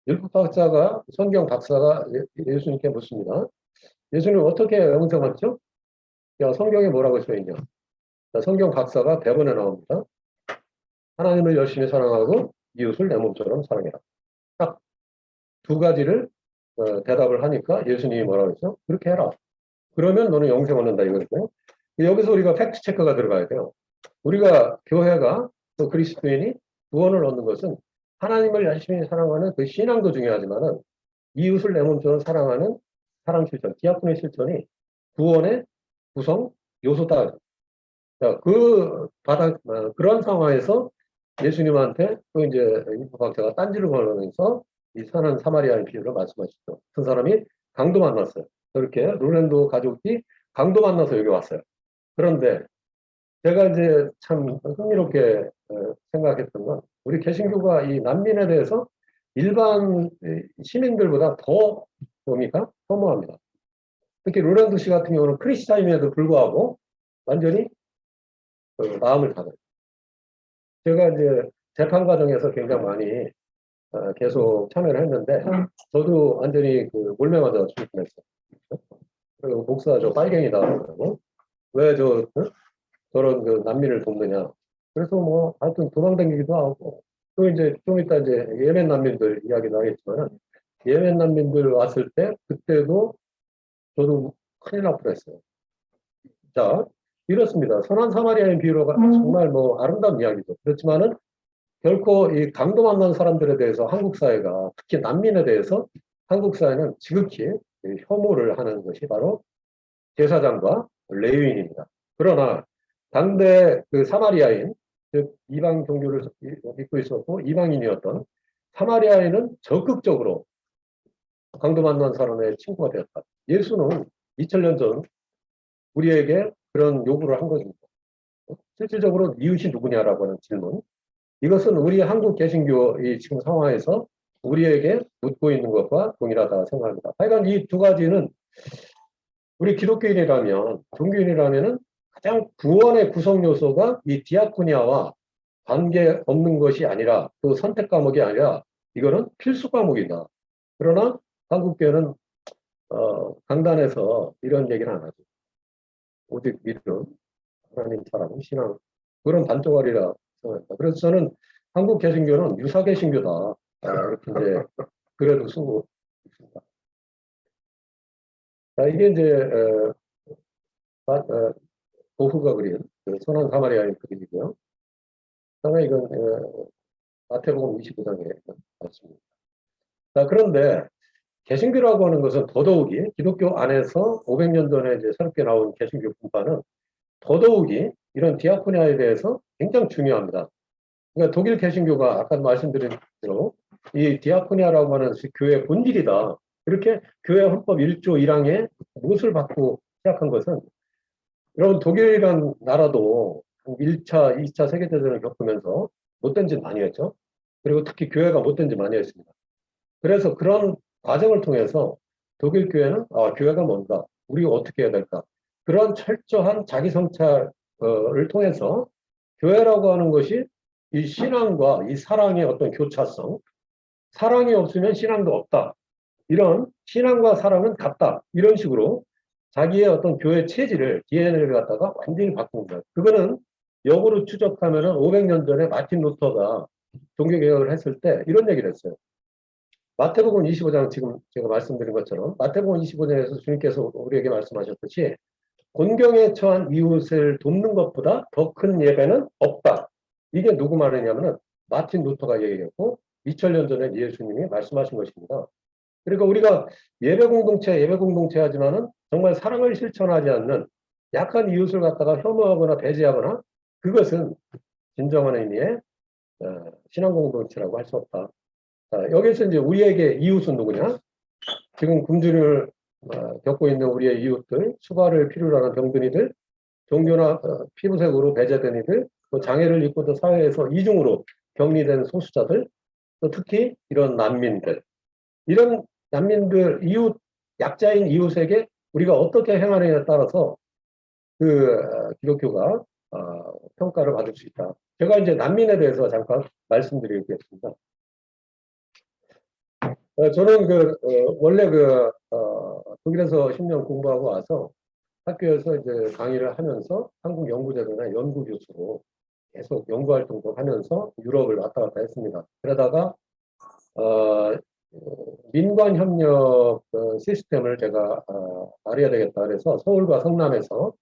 율법학자가 성경 박사가 예수님께 묻습니다. 예수님 어떻게 영생하죠? 야, 성경에 뭐라고 써있냐? 성경 박사가 대본에 나옵니다. 하나님을 열심히 사랑하고 이웃을 내 몸처럼 사랑해라. 딱 두 가지를 대답을 하니까 예수님이 뭐라고 했죠? 그렇게 해라. 그러면 너는 영생 얻는다 이거죠. 여기서 우리가 팩트 체크가 들어가야 돼요. 우리가 교회가 또 그리스도인이 구원을 얻는 것은 하나님을 열심히 사랑하는 그 신앙도 중요하지만은 이웃을 내 몸처럼 사랑하는 사랑 실천, 디아코니 실천이 구원의 구성 요소다. 자, 그런 상황에서 예수님한테 또 이제 율법학자가 딴지를 걸면서 이 선한 사마리아인 비유를 말씀하시죠. 그 사람이 강도 만났어요. 그렇게 롤랜도 가족이 강도 만나서 여기 왔어요. 그런데 제가 이제 참 흥미롭게 생각했던 건 우리 개신교가 이 난민에 대해서 일반 시민들보다 더 뭡니까? 혐오합니다. 특히 롤랜도 씨 같은 경우는 크리스찬임에도 불구하고 완전히 마음을 닫아요. 제가 이제 재판 과정에서 굉장히 많이 계속 참여를 했는데 저도 완전히 그 몰매 맞아 출근했어요. 그리고 목사 저 빨갱이다 그러고 왜 저런 그 난민을 돕느냐. 그래서 뭐 하여튼 도망다니기도 하고 또 이제 좀 이따 이제 예멘 난민들 이야기도 하겠지만 예멘 난민들 왔을 때 그때도 저도 큰일 날 뻔했어요. 자, 이렇습니다. 선한 사마리아인 비유가 정말 뭐 아름다운 이야기죠. 그렇지만은 결코 이 강도 만난 사람들에 대해서 한국 사회가, 특히 난민에 대해서 한국 사회는 지극히 혐오를 하는 것이 바로 제사장과 레위인입니다. 그러나 당대 그 사마리아인, 즉 이방 종교를 믿고 있었고 이방인이었던 사마리아인은 적극적으로 강도 만난 사람의 친구가 되었다. 예수는 2000년 전 우리에게 그런 요구를 한 것입니다. 실질적으로 이웃이 누구냐라고 하는 질문. 이것은 우리 한국 개신교의 지금 상황에서 우리에게 묻고 있는 것과 동일하다 생각합니다. 하여간 이 두 가지는 우리 기독교인이라면, 종교인이라면은 가장 구원의 구성 요소가 이 디아코니아와 관계 없는 것이 아니라, 그 선택 과목이 아니라 이거는 필수 과목이다. 그러나 한국교회는 강단에서 이런 얘기는 안 하죠. 오직 믿음, 하나님 사랑, 신앙, 그런 반쪽알이라 생각합니다. 그래서 저는 한국 개신교는 유사 개신교다. 이렇게 이제 그래도 쓰고 있습니다. 자, 이게 이제 고흐가 그린 그 선한 사마리아인 그림이고요. 그다음에 이건 마태복음 25장에 맞습니다. 자, 그런데 개신교라고 하는 것은 더더욱이 기독교 안에서 500년 전에 이제 새롭게 나온 개신교 분파는 더더욱이 이런 디아코니아에 대해서 굉장히 중요합니다. 그러니까 독일 개신교가 아까 말씀드린 대로 이 디아코니아라고 하는 교회의 본질이다. 이렇게 교회 헌법 1조 1항에 못을 받고 시작한 것은, 여러분 독일이란 나라도 1차, 2차 세계대전을 겪으면서 못된 짓 많이 했죠. 그리고 특히 교회가 못된 짓 많이 했습니다. 그래서 그런 과정을 통해서 독일 교회는 교회가 뭔가, 우리가 어떻게 해야 될까, 그런 철저한 자기 성찰을 통해서 교회라고 하는 것이 이 신앙과 이 사랑의 어떤 교차성, 사랑이 없으면 신앙도 없다, 이런 신앙과 사랑은 같다, 이런 식으로 자기의 어떤 교회 체질을, DNA를 갖다가 완전히 바꾼 거예요. 그거는 역으로 추적하면은 500년 전에 마틴 루터가 종교개혁을 했을 때 이런 얘기를 했어요. 마태복음 25장, 지금 제가 말씀드린 것처럼 마태복음 25장에서 주님께서 우리에게 말씀하셨듯이 곤경에 처한 이웃을 돕는 것보다 더 큰 예배는 없다. 이게 누구 말이냐면은 마틴 루터가 얘기했고 2000년 전에 예수님이 말씀하신 것입니다. 그러니까 우리가 예배 공동체 하지만은 정말 사랑을 실천하지 않는 약한 이웃을 갖다가 혐오하거나 배제하거나, 그것은 진정한 의미의 신앙 공동체라고 할 수 없다. 자, 여기서 이제 우리에게 이웃은 누구냐? 지금 굶주림을 겪고 있는 우리의 이웃들, 수발을 필요로 하는 병든이들, 종교나 피부색으로 배제된 이들, 또 장애를 입고 또 사회에서 이중으로 격리된 소수자들, 또 특히 이런 난민들, 이런 난민들, 이웃, 약자인 이웃에게 우리가 어떻게 행하느냐에 따라서 그 기독교가 평가를 받을 수 있다. 제가 이제 난민에 대해서 잠깐 말씀드리겠습니다. 저는 원래 독일에서 10년 공부하고 와서 학교에서 이제 강의를 하면서 한국 연구자료나 연구교수로 계속 연구활동도 하면서 유럽을 왔다 갔다 했습니다. 그러다가 민관협력 시스템을 제가 알아야 되겠다 그래서 서울과 성남에서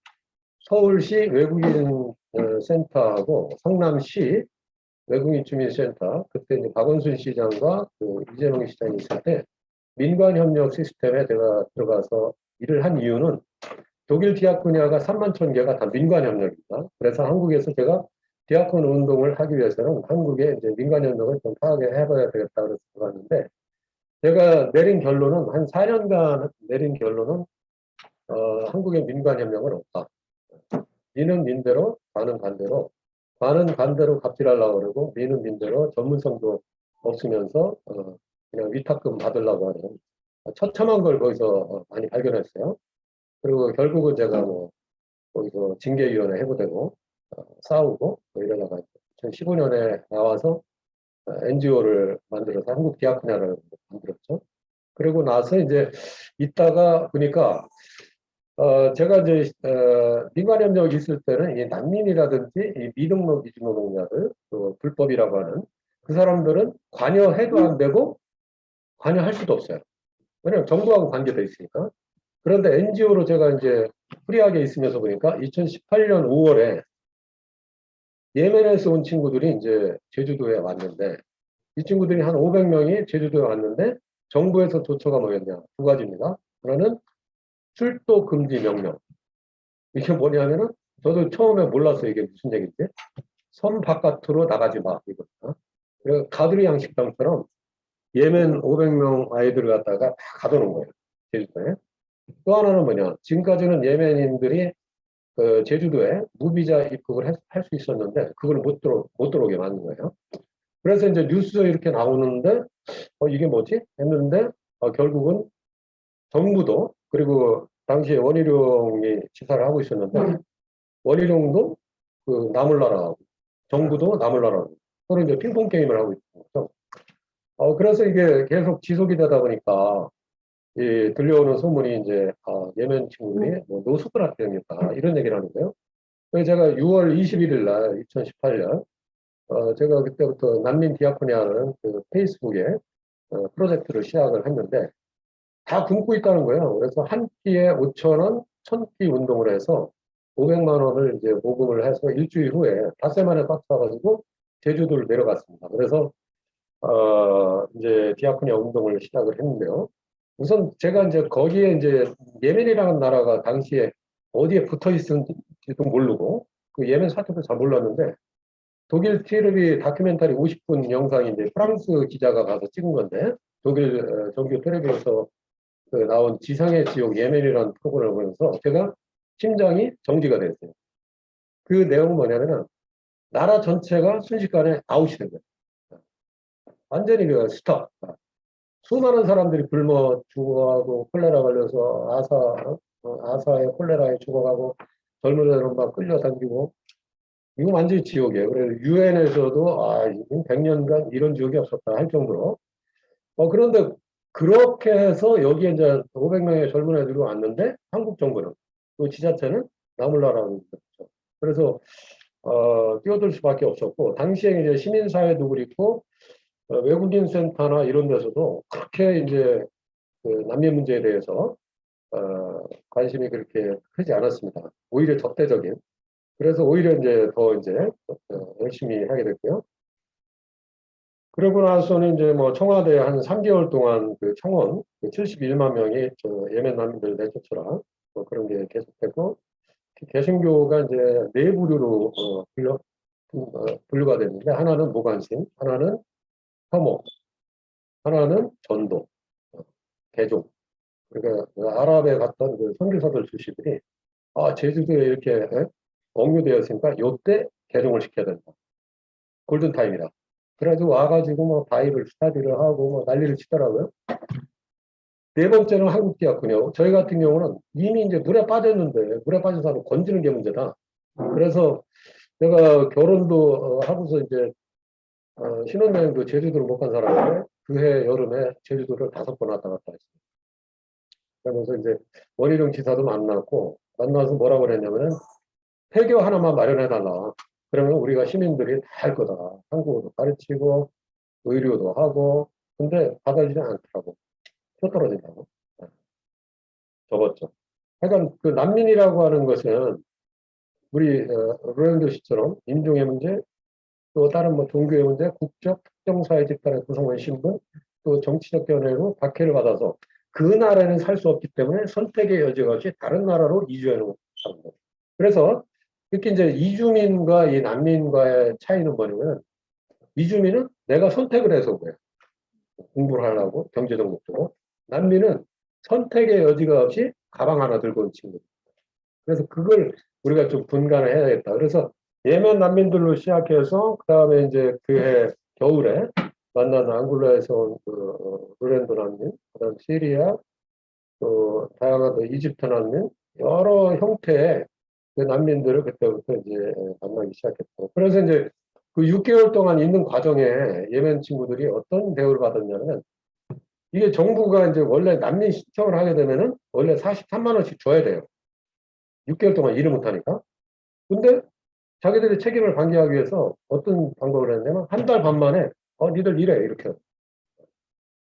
서울시 외국인 센터하고 성남시 외국인 주민센터, 그때 이제 박원순 시장과 이재명 시장이 있을 때 민관협력 시스템에 제가 들어가서 일을 한 이유는 독일 디아코니아가 31,000개가 다 민관협력입니다. 그래서 한국에서 제가 디아콘 운동을 하기 위해서는 한국의 이제 민관협력을 좀 파악해봐야 되겠다 그래서 들어갔는데, 제가 내린 결론은 한 4년간 내린 결론은 한국의 민관협력은 없다. 민은 민대로, 관은 관대로, 관은 관대로 갑질하려고 그러고 민은 민대로 전문성도 없으면서 그냥 위탁금 받으려고 하는 처참한 걸 거기서 많이 발견했어요. 그리고 결국은 제가 거기서 징계위원회 해고되고 싸우고 이러다가 2015년에 나와서 NGO를 만들어서 한국 디아코니아를 만들었죠. 그리고 나서 이제 있다가 보니까 제가 이제 민관협력이 있을 때는 이 난민이라든지 이 미등록 이주노동자들, 또 불법이라고 하는 그 사람들은 관여해도 안 되고 관여할 수도 없어요. 왜냐하면 정부하고 관계돼 있으니까. 그런데 NGO로 제가 이제 프리하게 있으면서 보니까 2018년 5월에 예멘에서 온 친구들이 이제 제주도에 왔는데 이 친구들이 한 500명이 제주도에 왔는데 정부에서 조처가 뭐였냐? 두 가지입니다. 하나는 출도 금지 명령. 이게 뭐냐면은 저도 처음에 몰랐어요. 이게 무슨 얘기인지. 섬 바깥으로 나가지 마. 이거다. 그래서 가두리 양식장처럼 예멘 500명 아이들을 갖다가 다 가둬놓은 거예요. 제주도에. 또 하나는 뭐냐. 지금까지는 예멘인들이 그 제주도에 무비자 입국을 할 수 있었는데 그걸 못 들어오게 만든 거예요. 그래서 이제 뉴스에 이렇게 나오는데 이게 뭐지? 했는데 결국은 정부도 그리고 당시에 원희룡이 지사를 하고 있었는데 원희룡도 그 남을 나라하고 정부도 남을 나라하고 서로 이제 핑퐁 게임을 하고 있는 거죠. 그래서 이게 계속 지속이 되다 보니까 들려오는 소문이 이제 예멘 친구들이 뭐 노숙을 했다니까 이런 얘기를 하는 거예요. 그래서 제가 6월 21일 날 2018년 제가 그때부터 난민 디아코니아라는 그 페이스북에 프로젝트를 시작을 했는데 다 굶고 있다는 거예요. 그래서 한 끼에 5,000원, 1,000끼 운동을 해서 500만 원을 이제 모금을 해서 일주일 후에 닷새 만에 꽉 차가지고 제주도를 내려갔습니다. 그래서 이제 디아코니아 운동을 시작을 했는데요. 우선 제가 이제 거기에 이제 예멘이라는 나라가 당시에 어디에 붙어 있는지도 모르고 그 예멘 사태도 잘 몰랐는데 독일 TLB 다큐멘터리 50분 영상이 이제 프랑스 기자가 가서 찍은 건데 독일 정규 텔레비에서 그 나온 지상의 지옥 예멘이라는 프로그램을 보면서 제가 심장이 정지가 됐어요. 그 내용은 뭐냐면은 나라 전체가 순식간에 아웃이 된 거예요. 완전히 그 스톱. 수많은 사람들이 굶어 죽어가고 콜레라 걸려서 아사의 콜레라에 죽어가고 젊은 애들은 막 끌려당기고 이거 완전히 지옥이에요. 그래서 유엔에서도 100년간 이런 지옥이 없었다 할 정도로 그런데 그렇게 해서 여기에 이제 500명의 젊은 애들이 왔는데 한국 정부는 또 지자체는 나몰라라고 했죠. 그래서 뛰어들 수밖에 없었고 당시에 이제 시민사회도 그렇고 외국인 센터나 이런 데서도 그렇게 이제 그 난민 문제에 대해서 관심이 그렇게 크지 않았습니다. 오히려 적대적인. 그래서 오히려 이제 더 이제 열심히 하게 됐고요. 그러고 나서는 이제 뭐 청와대에 한 3개월 동안 그 청원 71만 명이 예멘 난민들 내쫓으라 그런 게 계속되고 개신교가 이제 네 부류로 분류가 됐는데 하나는 무관심, 하나는 혐오, 하나는 전도, 개종. 그러니까 그 아랍에 갔던 그 선교사들 출신들이 제주도에 이렇게 억류되었으니까 요때 개종을 시켜야 된다. 골든타임이다. 그래가지고 와가지고 뭐 바이블 스타디를 하고 뭐 난리를 치더라고요. 네 번째는 한국 디아코니아. 저희 같은 경우는 이미 이제 물에 빠졌는데 물에 빠진 사람을 건지는 게 문제다. 그래서 내가 결혼도 하고서 이제 신혼여행도 제주도를 못 간 사람인데 그해 여름에 제주도를 5번 왔다 갔다 했어요. 그러면서 이제 원희룡 지사도 만나서 뭐라고 그랬냐면은 폐교 하나만 마련해달라. 그러면 우리가 시민들이 다 할 거다. 한국어도 가르치고 의료도 하고 근데 받아주지 않더라고. 표 떨어진다고. 적었죠. 하여간 그 난민이라고 하는 것은 우리 로렌도 씨처럼 인종의 문제, 또 다른 뭐 종교의 문제, 국적, 특정사회 집단의 구성원 신분, 또 정치적 견해로 박해를 받아서 그 나라에는 살 수 없기 때문에 선택의 여지가 없이 다른 나라로 이주하는 겁니다. 그래서 특히 이제 이주민과 이 난민과의 차이는 뭐냐면 이주민은 내가 선택을 해서 그래요. 공부를 하려고 경제적 목적으로. 난민은 선택의 여지가 없이 가방 하나 들고 온 친구. 그래서 그걸 우리가 좀 분간을 해야겠다. 그래서 예멘 난민들로 시작해서 그다음에 이제 그해 겨울에 만난 앙골라에서 온 루렌도 난민, 그다음 시리아, 또 다양한 이집트 난민 여러 형태의 그 난민들을 그때부터 이제 만나기 시작했고 그래서 이제 그 6개월 동안 있는 과정에 예멘 친구들이 어떤 대우를 받았냐면 이게 정부가 이제 원래 난민 신청을 하게 되면은 원래 43만 원씩 줘야 돼요. 6개월 동안 일을 못하니까. 근데 자기들의 책임을 방기하기 위해서 어떤 방법을 했냐면 한 달 반 만에 니들 일해 이렇게.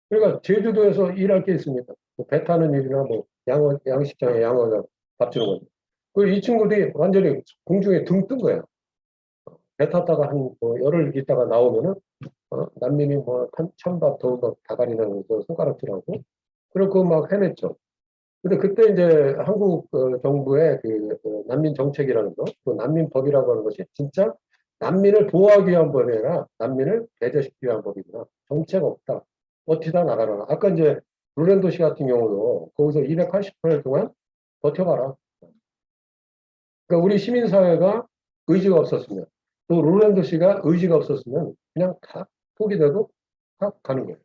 그러니까 제주도에서 일할 게 있습니다. 뭐배 타는 일이나 뭐 양식장에 양어가 밥 주는 거죠. 이 친구들이 완전히 공중에 등 뜬 거예요. 배 탔다가 뭐 열흘 있다가 나오면은 난민이 뭐 찬밥 더운밥 다 가리면서 손가락질하고 그리고 막 헤맸죠. 근데 그때 이제 한국 정부의 난민 정책이라는 거, 그 난민법이라고 하는 것이 진짜 난민을 보호하기 위한 법이 아니라 난민을 배제시키기 위한 법이구나. 정책 없다. 버티다 나가라. 아까 이제 룰랜도 씨 같은 경우도 거기서 280일 동안 버텨봐라. 그러니까 우리 시민사회가 의지가 없었으면 또 룰랜도 씨가 의지가 없었으면 그냥 다 포기되고 다 가는 거예요.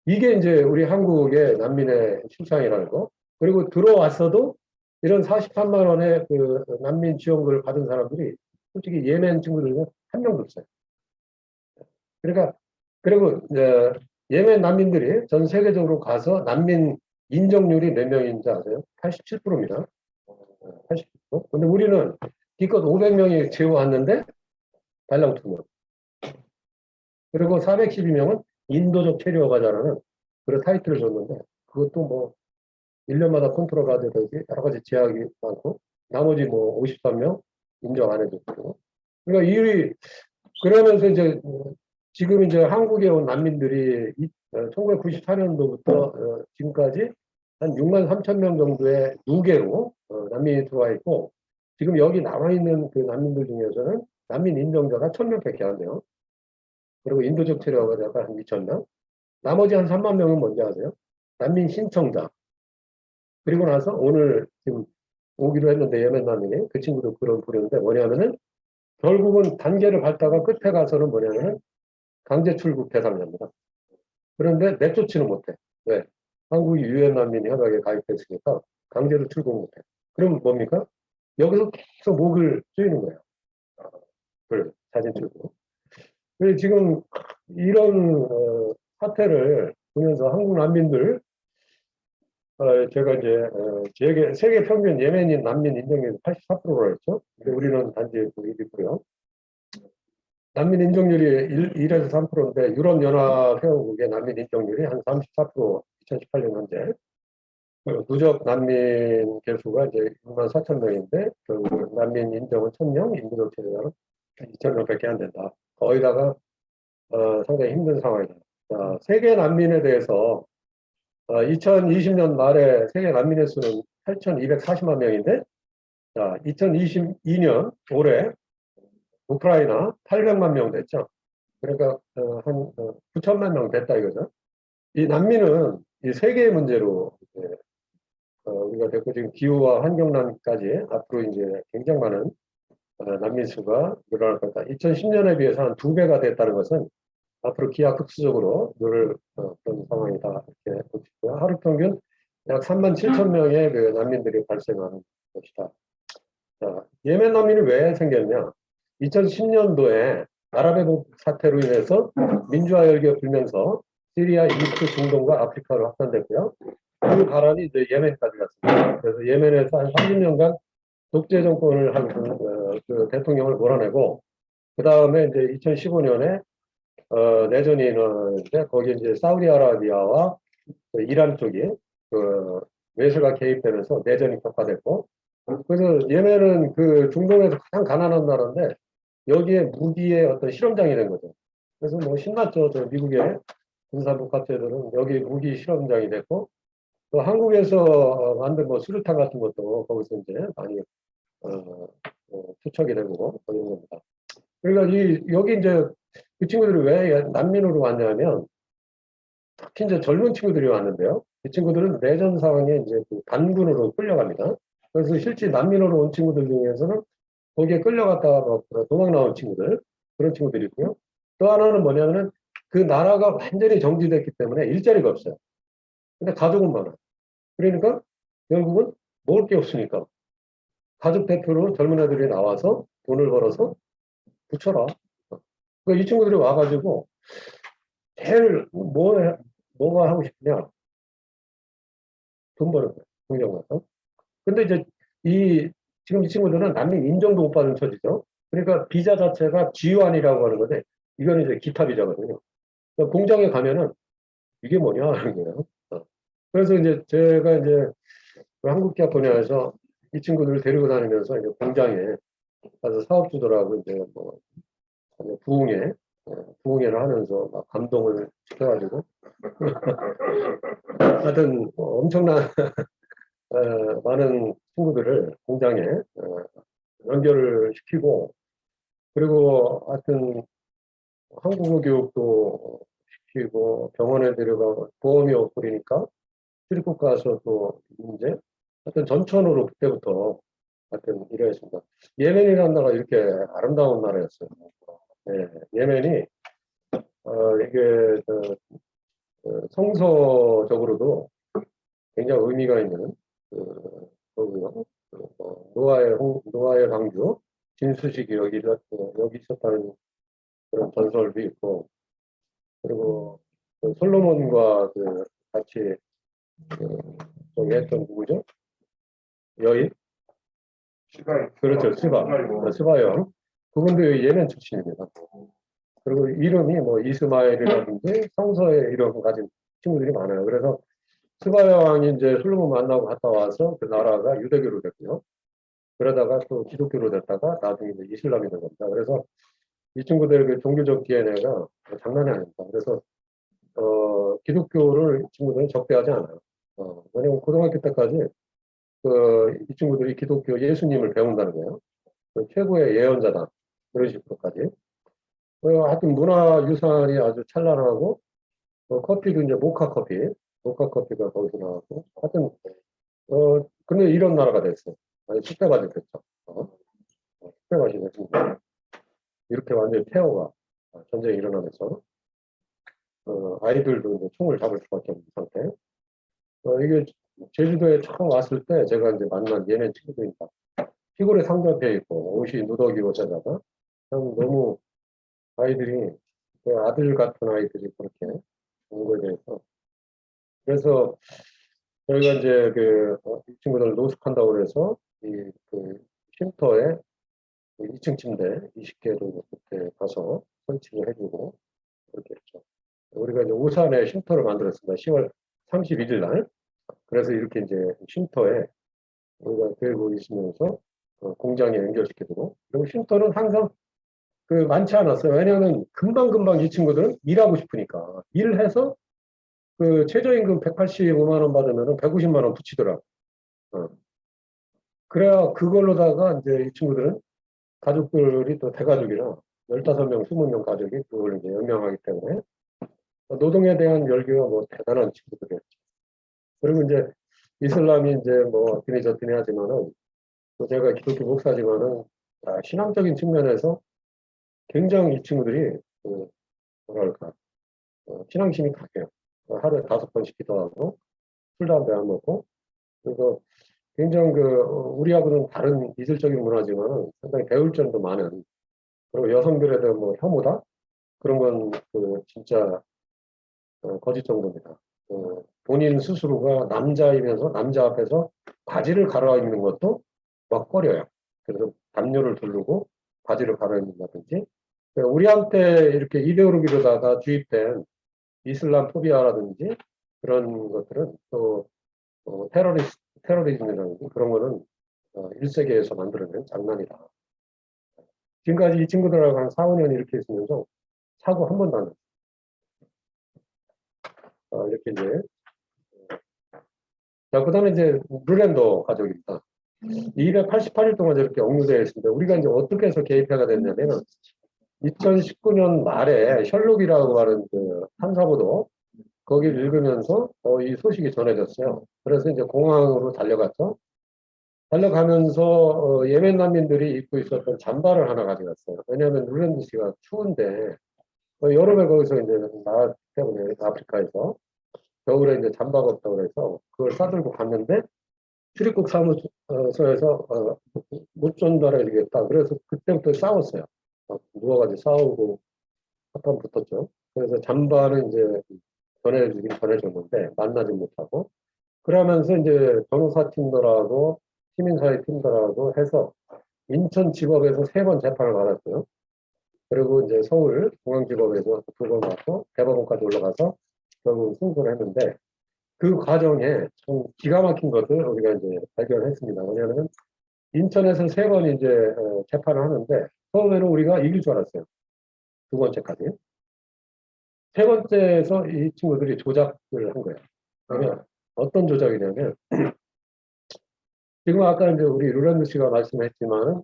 이게 이제 우리 한국의 난민의 실상이라는 거. 그리고 들어왔어도 이런 43만 원의 그 난민 지원금을 받은 사람들이 솔직히 예멘 친구들 중에 한 명도 없어요. 그러니까, 그리고 예멘 난민들이 전 세계적으로 가서 난민 인정률이 몇 명인지 아세요? 87%입니다. 87%. 근데 우리는 기껏 500명이 재워왔는데 달랑 2명. 그리고 412명은 인도적 체류 가자라는 그런 타이틀을 줬는데 그것도 뭐 1년마다 컨트롤 받으든지 여러 가지 제약이 많고 나머지 뭐 53명 인정 안 해줬고 그러니까 그러면서 이제 지금 이제 한국에 온 난민들이 1994년도부터 지금까지 한 6만 3천 명 정도의 누계로 난민이 들어와 있고 지금 여기 남아 있는 그 난민들 중에서는 난민 인정자가 1,000명밖에 안 돼요. 그리고 인도적 체류자가 한 2,000명. 나머지 한 3만 명은 뭔지 아세요? 난민 신청자. 그리고 나서 오늘 지금 오기로 했는데 예멘 난민이 그 친구도 그런 부르는데 뭐냐면은 결국은 단계를 밟다가 끝에 가서는 뭐냐면은 강제 출국 대상자입니다. 그런데 내쫓지는 못해. 왜? 한국이 유엔 난민 협약에 가입했으니까 강제로 출국 못해. 그럼 뭡니까? 여기서 계속 목을 조이는 거예요. 그래, 자진 출국. 그래서 지금 이런 사태를 보면서 한국 난민들 제가 이제 세계 평균 예멘인 난민 인정률이 84%로 했죠. 근데 우리는 단지 1위고요. 난민 인정률이 1에서 3%인데 유럽연합 회원국의 난민 인정률이 한 34% 2018년 현재. 누적 난민 개수가 이제 6만 4천 명인데 그 난민 인정은 1,000명, 인도적 체류자는 2,000명밖에 안 된다. 거기다가 상당히 힘든 상황이다. 자, 세계 난민에 대해서 2020년 말에 세계 난민의 수는 8,240만 명인데, 자, 2022년 올해 우크라이나 800만 명 됐죠. 그러니까 한 9천만 명 됐다 이거죠. 이 난민은 이 세계의 문제로 우리가 됐고 지금 기후와 환경난까지 앞으로 이제 굉장히 많은 난민 수가 늘어날 겁니다. 2010년에 비해서 한 2배가 됐다는 것은 앞으로 기하급수적으로 늘 그런 상황이다 이렇게 볼 수 있고요. 하루 평균 약 3만 7천 명의 그 난민들이 발생하는 것이다. 자, 예멘 난민이 왜 생겼냐? 2010년도에 아랍의 사태로 인해서 민주화 열기가 불면서 시리아, 이집트, 중동과 아프리카로 확산됐고요. 그 바람이 이제 예멘까지 갔습니다. 그래서 예멘에서 한 30년간 독재 정권을 한 그 대통령을 몰아내고 그 다음에 이제 2015년에 내전이 일어나는데 거기에 이제 사우디아라비아와 그 이란 쪽이 그 외세가 개입되면서 내전이 격화됐고 그래서 예멘은 그 중동에서 가장 가난한 나라인데 여기에 무기의 어떤 실험장이 된 거죠. 그래서 뭐 신났죠. 저 미국의 군사복합체들은 여기 무기 실험장이 됐고 또 한국에서 만든 뭐 수류탄 같은 것도 거기서 이제 많이 투척이 되고 그런 겁니다. 그러니까 여기 이제 그 친구들이 왜 난민으로 왔냐면 특히 이제 젊은 친구들이 왔는데요. 이 친구들은 내전 상황에 이제 그 반군으로 끌려갑니다. 그래서 실제 난민으로 온 친구들 중에서는 거기에 끌려갔다가 도망 나온 친구들 그런 친구들이 있고요. 또 하나는 뭐냐면은 그 나라가 완전히 정지됐기 때문에 일자리가 없어요. 근데 가족은 많아. 그러니까 결국은 먹을 게 없으니까 가족 대표로 젊은 애들이 나와서 돈을 벌어서 붙여라. 그러니까 이 친구들이 와가지고 제일 뭐가 하고 싶냐? 돈 버는 거야. 공정만. 근데 이제 지금 이 친구들은 난민 인정도 못 받은 처지죠. 그러니까 비자 자체가 G1이라고 하는 건데 이거는 이제 기타 비자거든요. 그러니까 공장에 가면은 이게 뭐냐 하는 거예요. 그래서 이제 제가 이제 한국 기업 분야에서 이 친구들을 데리고 다니면서 이제 공장에 가서 사업주들하고 이제 뭐 부흥회, 부흥회를 하면서 막 감동을 시켜가지고 하여튼 엄청난 많은 친구들을 공장에 연결을 시키고 그리고 하여튼 한국어 교육도 시키고 병원에 데려가고 보험이 없으니까 출입국 가서 또 이제 하여튼 전천후로 그때부터 하여튼 이랬습니다. 예멘이라는 나라가 이렇게 아름다운 나라였어요. 예, 예멘이 이게 성서적으로도 굉장히 의미가 있는 거고요. 노아의 방주 진수식이 여기 있었다는 그런 전설도 있고 그리고 솔로몬과 같이 저기 했던 누구죠? 여인? 그렇죠. 스바요. 그분도 예멘 출신입니다. 그리고 이름이 뭐 이스마엘이라든지 성서의 이름 가진 친구들이 많아요. 그래서 스바야 왕이 이제 솔로몬 만나고 갔다 와서 그 나라가 유대교로 됐고요. 그러다가 또 기독교로 됐다가 나중에 이제 이슬람이 된 겁니다. 그래서 이 친구들 그 종교적 DNA가 장난이 아닙니다. 그래서 기독교를 이 친구들은 적대하지 않아요. 왜냐면 고등학교 때까지 이 친구들이 기독교 예수님을 배운다는 거예요. 최고의 예언자다. 그런 식으로까지. 하여튼 문화유산이 아주 찬란하고, 커피도 이제 모카 커피가 거기서 나왔고, 하여튼, 근데 이런 나라가 됐어요. 아니, 숙대밭이 됐죠. 숙대밭이 됐습니다. 이렇게 완전히 폐허가 전쟁이 일어나면서, 아이들도 이제 총을 잡을 수밖에 없는 상태. 이게 제주도에 처음 왔을 때 제가 이제 만난 예멘 친구들입니다. 시골에 상점에 있고, 옷이 누더기 옷에다가, 참 너무 아이들이, 아들 같은 아이들이 그렇게 온 거에 대해서. 그래서 저희가 이제 이 친구들 노숙한다고 그래서 쉼터에 2층 침대 20개를 그때 가서 설치를 해주고 그렇게 했죠. 우리가 이제 오산에 쉼터를 만들었습니다. 10월 31일 날. 그래서 이렇게 이제 쉼터에 우리가 데리고 있으면서 공장에 연결시켜주고 그리고 쉼터는 항상 많지 않았어요. 왜냐하면 금방금방 이 친구들은 일하고 싶으니까 일을 해서 최저임금 185만 원 받으면 150만 원 붙이더라고. 그래야 그걸로다가 이제 이 친구들은 가족들이 또 대가족이라 15명, 20명 가족이 그걸 이제 연명하기 때문에 노동에 대한 열기가 뭐 대단한 친구들이었죠. 그리고 이제 이슬람이 이제 뭐 어떻게 저떻게 하지만은 또 제가 기독교 목사지만은 신앙적인 측면에서 굉장히 이 친구들이 뭐랄까 신앙심이 강해요. 하루에 5번씩 기도하고 술 담배 안 먹고 그래서 굉장히 우리하고는 다른 이슬적인 문화지만 상당히 배울 점도 많은 그리고 여성들에 대한 뭐 혐오다 그런 건 진짜 거짓 정도입니다. 본인 스스로가 남자이면서 남자 앞에서 바지를 갈아입는 것도 막 꺼려요. 그래서 담요를 두르고 바지를 갈아입는다든지 우리한테 이렇게 이데올로기로다가 주입된 이슬람 포비아라든지 그런 것들은 또 테러리즘이라든지 그런 거는 1세기에서 만들어낸 장난이다. 지금까지 이 친구들하고 한 4, 5년 이렇게 있으면서 사고 한 번도 안 했어요. 이렇게 이제 자, 그 다음에 이제 르랜더 가족입니다. 288일 동안 이렇게 억류되어 있습니다. 우리가 이제 어떻게 해서 개입해가 됐냐면 2019년 말에 셜록이라고 하는 탐사보도 거기를 읽으면서 이 소식이 전해졌어요. 그래서 이제 공항으로 달려갔죠. 달려가면서 예멘 난민들이 입고 있었던 잠바를 하나 가져갔어요. 왜냐하면 르랜드시가 추운데 여름에 거기서 이제 나왔기 때문에 아프리카에서 겨울에 이제 잠바가 없다고 해서 그걸 싸들고 갔는데 출입국 사무소에서 못 전달해주겠다. 그래서 그때부터 싸웠어요. 누워가지고 싸우고 한판 붙었죠. 그래서 잠바는 이제 전해주긴 전해줬는데 만나지 못하고 그러면서 이제 변호사 팀들하고 시민사회 팀들하고 해서 인천지법에서 3번 재판을 받았고요. 그리고 이제 서울 중앙지법에서 2번 받고 대법원까지 올라가서 결국 승소를 했는데 그 과정에 좀 기가 막힌 것을 우리가 이제 발견했습니다. 왜냐하면 인천에서 3번 이제 재판을 하는데 처음에는 우리가 이길 줄 알았어요. 두 번째까지. 세 번째에서 이 친구들이 조작을 한 거예요. 그러면 어떤 조작이냐면, 지금 아까 이제 우리 루란드 씨가 말씀했지만,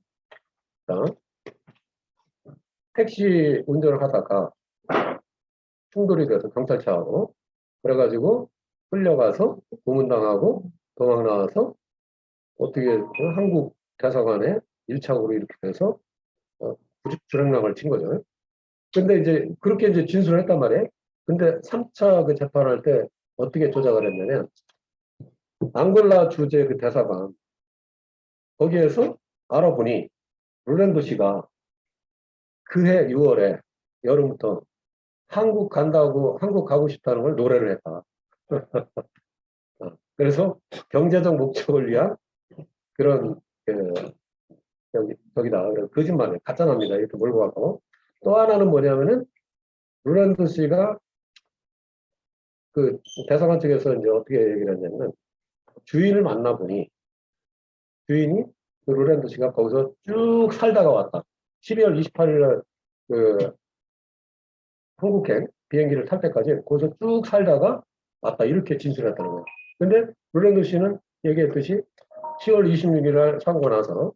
택시 운전을 하다가 충돌이 돼서 경찰차하고, 그래가지고 끌려가서 고문당하고 도망 나와서 어떻게 한국 대사관에 1차적으로 이렇게 돼서 불행랑을 친 거죠. 근데 이제 그렇게 이제 진술을 했단 말이에요. 근데 3차 그 재판할 때 어떻게 조작을 했냐면, 앙골라 주재 그 대사관, 거기에서 알아보니 롤랜도 씨가 그해 6월에 여름부터 한국 간다고, 한국 가고 싶다는 걸 노래를 했다. 그래서 경제적 목적을 위한 그런 그 저기다 거짓말이에요. 가짜납니다. 이렇게 몰고 가고. 또 하나는 뭐냐면은 롤랜도 씨가 그 대사관 측에서 이제 어떻게 얘기를 했냐면, 주인을 만나보니 주인이 그 롤랜도 씨가 거기서 쭉 살다가 왔다. 12월 28일 날 그 한국행 비행기를 탈 때까지 거기서 쭉 살다가 왔다. 이렇게 진술했다는 거예요. 근데 롤랜도 씨는 얘기했듯이 10월 26일 날 사고가 나서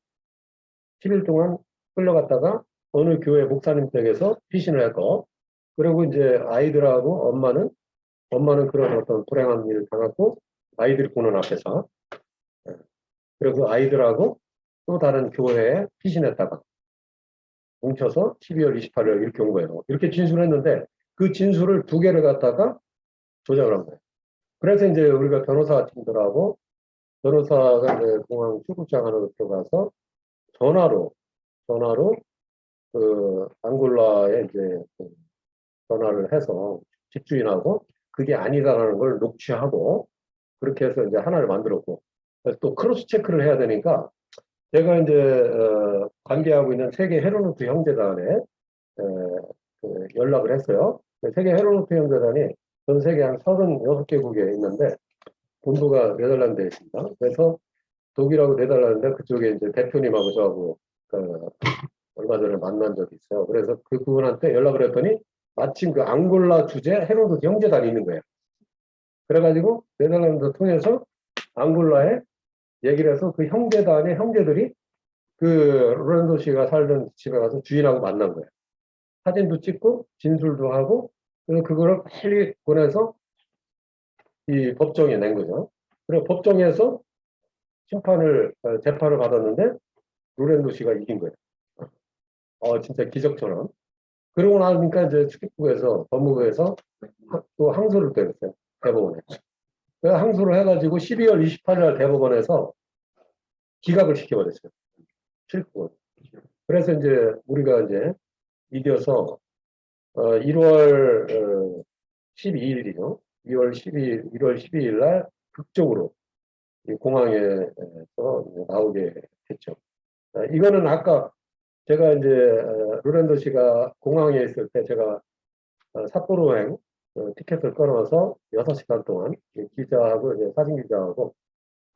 10일 동안 끌려갔다가 어느 교회 목사님 댁에서 피신을 했고, 그리고 이제 아이들하고 엄마는 그런 어떤 불행한 일을 당했고, 아이들이 보는 앞에서, 그리고 아이들하고 또 다른 교회에 피신했다가 뭉쳐서 12월 28일 이렇게 온 거예요. 이렇게 진술했는데 그 진술을 두 개를 갖다가 조작을 한 거예요. 그래서 이제 우리가 변호사 친구들하고 변호사가 이제 공항 출국장 안으로 들어가서 전화로 그 앙골라에 이제 전화를 해서 집주인하고 그게 아니다라는 걸 녹취하고 그렇게 해서 이제 하나를 만들었고, 또 크로스 체크를 해야 되니까 제가 이제 관계하고 있는 세계 헤로노트 형제단에 그 연락을 했어요. 세계 헤로노트 형제단이 전 세계 한 36개국에 있는데 본부가 네덜란드에 있습니다. 그래서 독일하고 네덜란드 그쪽에 이제 대표님하고 저하고 얼마 전에 만난 적이 있어요. 그래서 그 부분한테 연락을 했더니 마침 그 앙골라 주재 헤로노트 형제단이 있는 거예요. 그래가지고 네덜란드 통해서 앙골라에 얘기를 해서 그 형제단의 형제들이 그 로렌도 씨가 살던 집에 가서 주인하고 만난 거예요. 사진도 찍고 진술도 하고, 그래서 그거를 빨리 보내서 이 법정에 낸 거죠. 그리고 법정에서 재판을 받았는데 로렌도 씨가 이긴 거예요. 진짜 기적처럼. 그러고 나니까 이제 축구부에서 법무부에서 또 항소를 때렸어요. 대법원에. 그래서 항소를 해가지고 12월 28일 날 대법원에서 기각을 시켜버렸어요. 출구. 그래서 이제 우리가 이제 이겨서 1월 12일이죠. 1월 12일 날 극적으로 공항에서 나오게 됐죠. 이거는 아까 제가 이제 로렌도 씨가 공항에 있을 때 제가 삿포로행 티켓을 끊어서 6시간 동안 기자하고 이제 사진 기자하고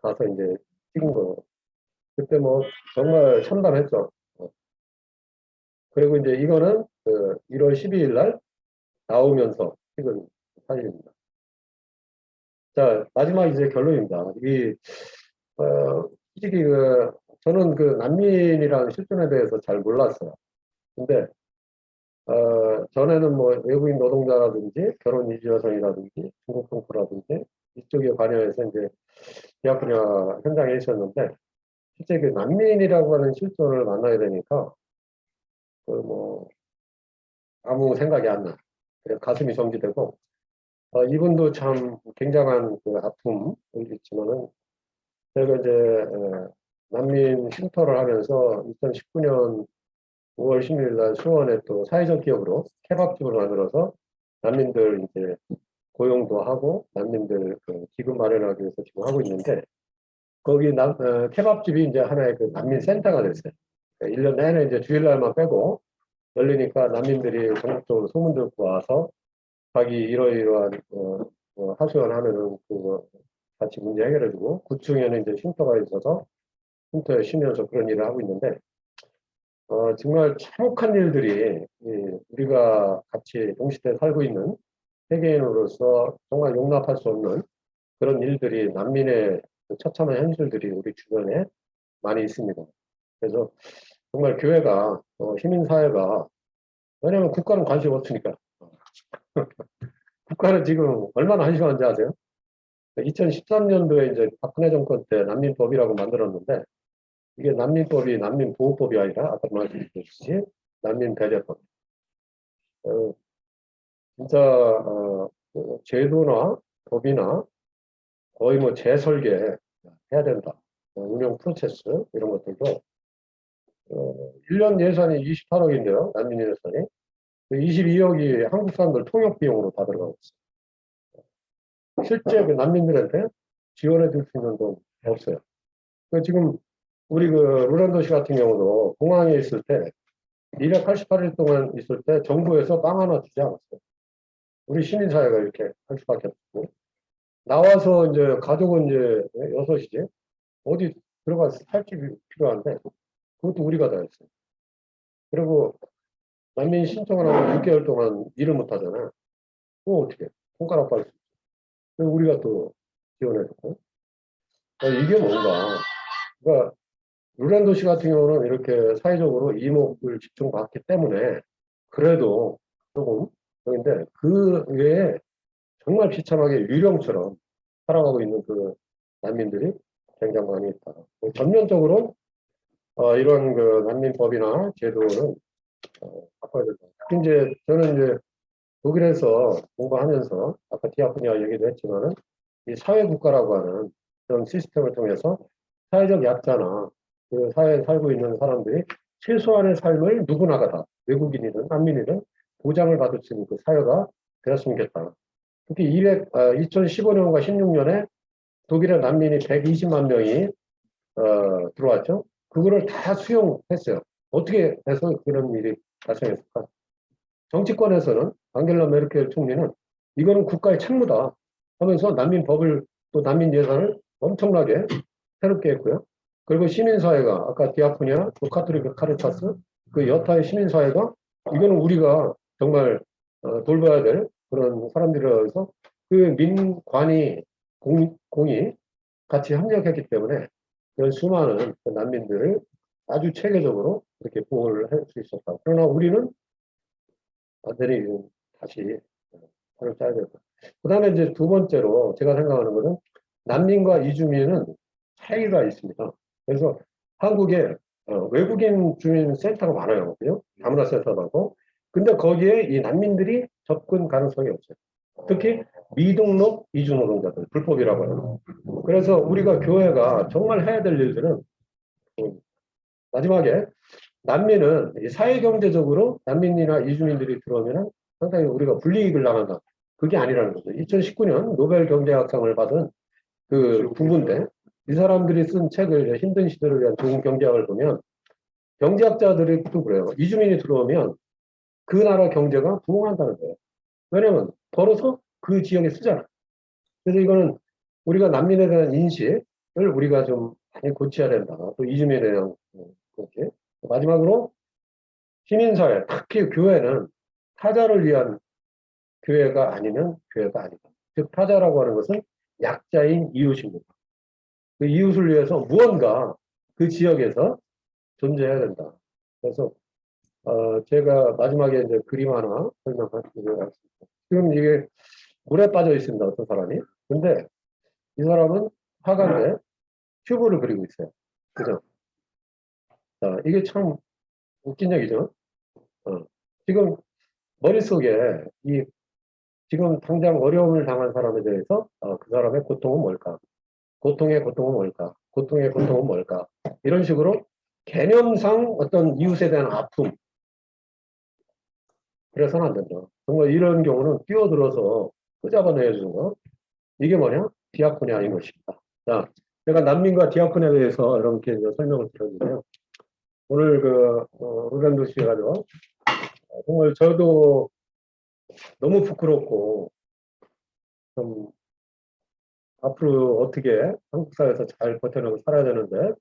가서 이제 찍은 거. 그때 뭐 정말 참담했죠. 그리고 이제 이거는 1월 12일 날 나오면서 찍은 사진입니다. 자, 마지막 이제 결론입니다. 솔직히 저는 그 난민이라는 실존에 대해서 잘 몰랐어요. 근데 전에는 뭐 외국인 노동자라든지 결혼 이주 여성이라든지 중국 동포라든지 이쪽에 관여해서 이제 계약 분야 현장에 있었는데, 실제 그 난민이라고 하는 실존을 만나야 되니까 뭐 아무 생각이 안 나. 그냥 가슴이 정지되고, 이분도 참 굉장한 그 아픔을 있지만은 제가 이제 난민 쉼터를 하면서 2019년 5월 16일 날 수원에 또 사회적 기업으로 케밥집을 만들어서 난민들 이제 고용도 하고 난민들 그 기금 마련하기 위해서 지금 하고 있는데, 거기 케밥집이 이제 하나의 그 난민 센터가 됐어요. 1년 내내 이제 주일날만 빼고 열리니까 난민들이 전국적으로 소문 듣고 와서 자기 이러이러한 하소연하면은 그거 같이 문제 해결해주고, 9층에는 이제 쉼터가 있어서 쉼터에 쉬면서 그런 일을 하고 있는데, 정말 참혹한 일들이 우리가 같이 동시대에 살고 있는 세계인으로서 정말 용납할 수 없는 그런 일들이 난민의 처참한 현실들이 우리 주변에 많이 있습니다. 그래서 정말 교회가 시민사회가 왜냐하면 국가는 관심 없으니까 국가는 지금 얼마나 한심한지 아세요? 2013년도에 이제 박근혜 정권 때 난민법이라고 만들었는데 이게 난민법이 난민보호법이 아니라 아까 말씀드렸듯이 난민배제법. 진짜 제도나 법이나 거의 뭐 재설계 해야 된다. 운영 프로세스 이런 것들도 1년 예산이 28억인데요. 난민 예산이. 22억이 한국 사람들 통역 비용으로 다 들어가고 있어요. 실제 그 난민들한테 지원해 줄 수 있는 돈 없어요. 지금 우리 그 롤란도 씨 같은 경우도 공항에 있을 때 288일 동안 있을 때 정부에서 빵 하나 주지 않았어요. 우리 시민사회가 이렇게 할 수밖에 없고 나와서 이제 가족은 이제 6이지 어디 들어가서 살 집이 필요한데 그것도 우리가 다 했어요. 그리고 난민 신청을 하고 6개월 동안 일을 못 하잖아요. 그거 어떻게 손가락 빨 수 있어. 우리가 또 지원해줬고 이게 뭔가 그러니까 룰랜도 씨 같은 경우는 이렇게 사회적으로 이목을 집중받기 때문에 그래도 조금 인데 그 외에 정말 비참하게 유령처럼 살아가고 있는 그 난민들이 굉장히 많이 있다. 전면적으로 이런 그 난민법이나 제도는 바꿔야 된다. 특히 이제 저는 이제 독일에서 공부하면서 아까 디아코니아 얘기도 했지만은 이 사회국가라고 하는 그런 시스템을 통해서 사회적 약자나 그 사회에 살고 있는 사람들이 최소한의 삶을 누구나가 다 외국인이든 난민이든 보장을 받을 수 있는 그 사회가 되었으면 좋겠다. 특히 2015년과 16년에 독일의 난민이 120만 명이 들어왔죠. 그거를 다 수용했어요. 어떻게 해서 그런 일이 발생했을까? 정치권에서는 앙겔라 메르켈 총리는 이거는 국가의 책무다 하면서 난민법을 또 난민 예산을 엄청나게 새롭게 했고요. 그리고 시민사회가 아까 디아코니아, 또 카톨릭 카리타스 그 여타의 시민사회가 이거는 우리가 정말 돌봐야 될 그런 사람들이라서 그 민관이 공이 같이 협력했기 때문에 그런 수많은 그 난민들을 아주 체계적으로 이렇게 보호를 할 수 있었다. 그러나 우리는 완전히 다시 발을 짜야 된다. 그 다음에 이제 두 번째로 제가 생각하는 것은 난민과 이주민은 차이가 있습니다. 그래서 한국에 외국인 주민 센터가 많아요. 그죠? 다문화 센터도 많고. 근데 거기에 이 난민들이 접근 가능성이 없어요. 특히 미등록 이주 노동자들, 불법이라고 해요. 그래서 우리가 교회가 정말 해야 될 일들은 마지막에 난민은 사회경제적으로 난민이나 이주민들이 들어오면 상당히 우리가 불이익을 당한다. 그게 아니라는 거죠. 2019년 노벨 경제학상을 받은 그 부부인데 이 사람들이 쓴 책을 힘든 시대를 위한 좋은 경제학을 보면 경제학자들이 또 그래요. 이주민이 들어오면 그 나라 경제가 부흥한다는 거예요. 왜냐하면 벌어서 그 지역에 쓰잖아. 그래서 이거는 우리가 난민에 대한 인식을 우리가 좀 많이 고쳐야 된다. 또 이주민에 대한 그렇게. 마지막으로 시민사회, 특히 교회는 타자를 위한 교회가 아니면 교회가 아니다. 즉 타자라고 하는 것은 약자인 이웃입니다. 그 이웃을 위해서 무언가 그 지역에서 존재해야 된다. 그래서 제가 마지막에 이제 그림 하나 설명하겠습니다. 지금 이게 물에 빠져 있습니다. 어떤 사람이. 근데 이 사람은 화가인데 큐브를 그리고 있어요. 그죠? 자, 이게 참 웃긴 얘기죠. 지금 머릿속에 지금 당장 어려움을 당한 사람에 대해서 그 사람의 고통은 뭘까? 고통의 고통은 뭘까? 고통의 고통은 뭘까? 이런 식으로 개념상 어떤 이웃에 대한 아픔. 그래서는 안 된다. 정말 이런 경우는 끼어들어서 끄잡아내야 주는 거. 이게 뭐냐? 디아코니아인 것입니다. 자, 제가 난민과 디아코니아에 대해서 이렇게 설명을 드렸는데요. 오늘 루란도 씨 가지고 정말 저도 너무 부끄럽고 좀 앞으로 어떻게 한국 사회에서 잘 버텨내고 살아야 되는데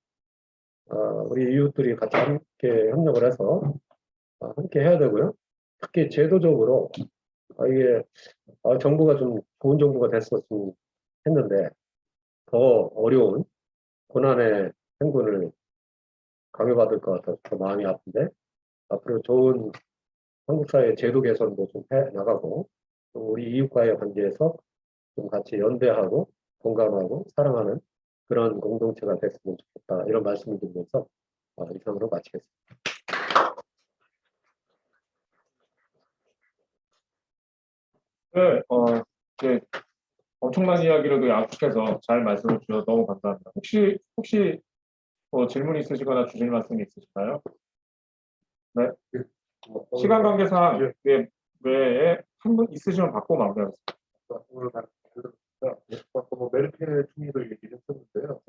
우리 이웃들이 같이 함께 협력을 해서 함께 해야 되고요. 특히 제도적으로 이게 정부가 좀 좋은 정부가 됐었으면 했는데 더 어려운 고난의 행군을 강요받을 것 같아서 더 마음이 아픈데 앞으로 좋은 한국 사회 제도 개선도 좀 해 나가고 또 우리 이웃과의 관계에서 좀 같이 연대하고 공감하고 사랑하는 그런 공동체가 됐으면 좋겠다 이런 말씀을 드리면서 이상으로 마치겠습니다. 네, 이제 엄청난 이야기로도 약속해서 잘 말씀을 주셔서 너무 감사합니다. 혹시 질문 있으시거나 주실 말씀이 있으실까요? 네. 시간 관계상 외에 한 분 있으시면 받고 마무리하겠습니다. 오늘 뭐 메르켈 총리도 얘기를 했었는데요.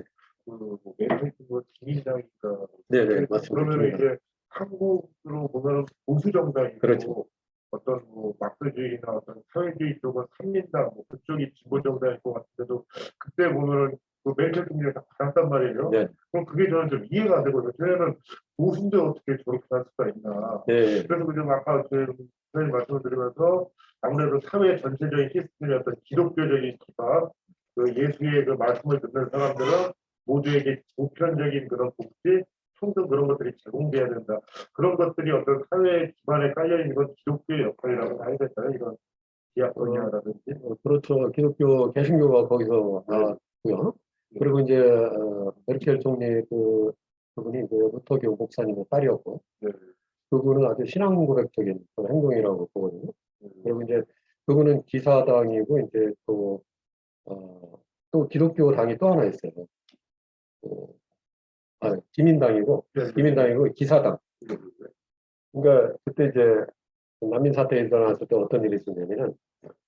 메르켈 총리가 기민당이니까 네네 맞습니다. 그러면 이제 한국으로 보면 보수 정당이고 그렇죠. 어떤 마크주의나 어떤 사회주의 쪽은 삼민당 그쪽이 진보 정당일 것 같은데도 그때 보면은 메르켈 총리가 다 받았단 말이에요. 네. 그럼 그게 저는 좀 이해가 안 되거든요. 저희는 보수인데 어떻게 저렇게 할 수가 있나. 네. 그래서 좀 아까 선생님 말씀을 드리면서 아무래도 사회 전체적인 시스템의 어떤 기독교적인 기반, 예수의 말씀을 듣는 사람들은 모두에게 보편적인 그런 복지, 평등 그런 것들이 제공돼야 된다. 그런 것들이 어떤 사회 기반에 깔려 있는 건 기독교의 역할이라고 해야 될까요? 이런 디아코니아라든지. 그렇죠. 기독교 개신교가 거기서 나왔고요. 그리고 이제 메르켈 총리 그분이 루터교 목사님의 딸이었고, 그분은 아주 신앙 고백적인 행동이라고 보거든요. 그리고 이제 그분은 기사당이고 이제 또 기독교 당이 또 하나 있어요. 기민당이고 기사당. 그러니까 그때 이제 난민 사태 일어났을 때 어떤 일이 있었냐면은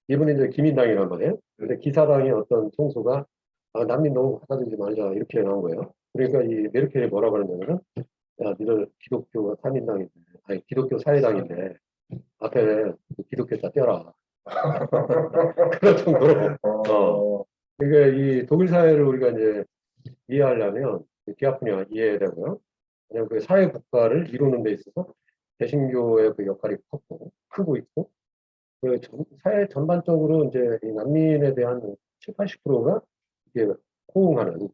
이분이 이제 기민당이란 말이에요. 근데 기사당의 어떤 총수가 난민 너무 갖다 주지 말자 이렇게 나온 거예요. 그러니까 이 메르켈이 뭐라 그러냐면은 야, 니들 기독교가 3인당인데, 아니 기독교 사회당인데 앞에 기독교자 떼라. 그런 정도로. 그러니까 이 독일 사회를 우리가 이제 이해하려면 디아코니아 이해해야 되고요. 왜냐하면 그 사회 국가를 이루는 데 있어서 개신교의 그 역할이 크고 있고, 사회 전반적으로 이제 이 난민에 대한 7, 80%가 이게 호응하는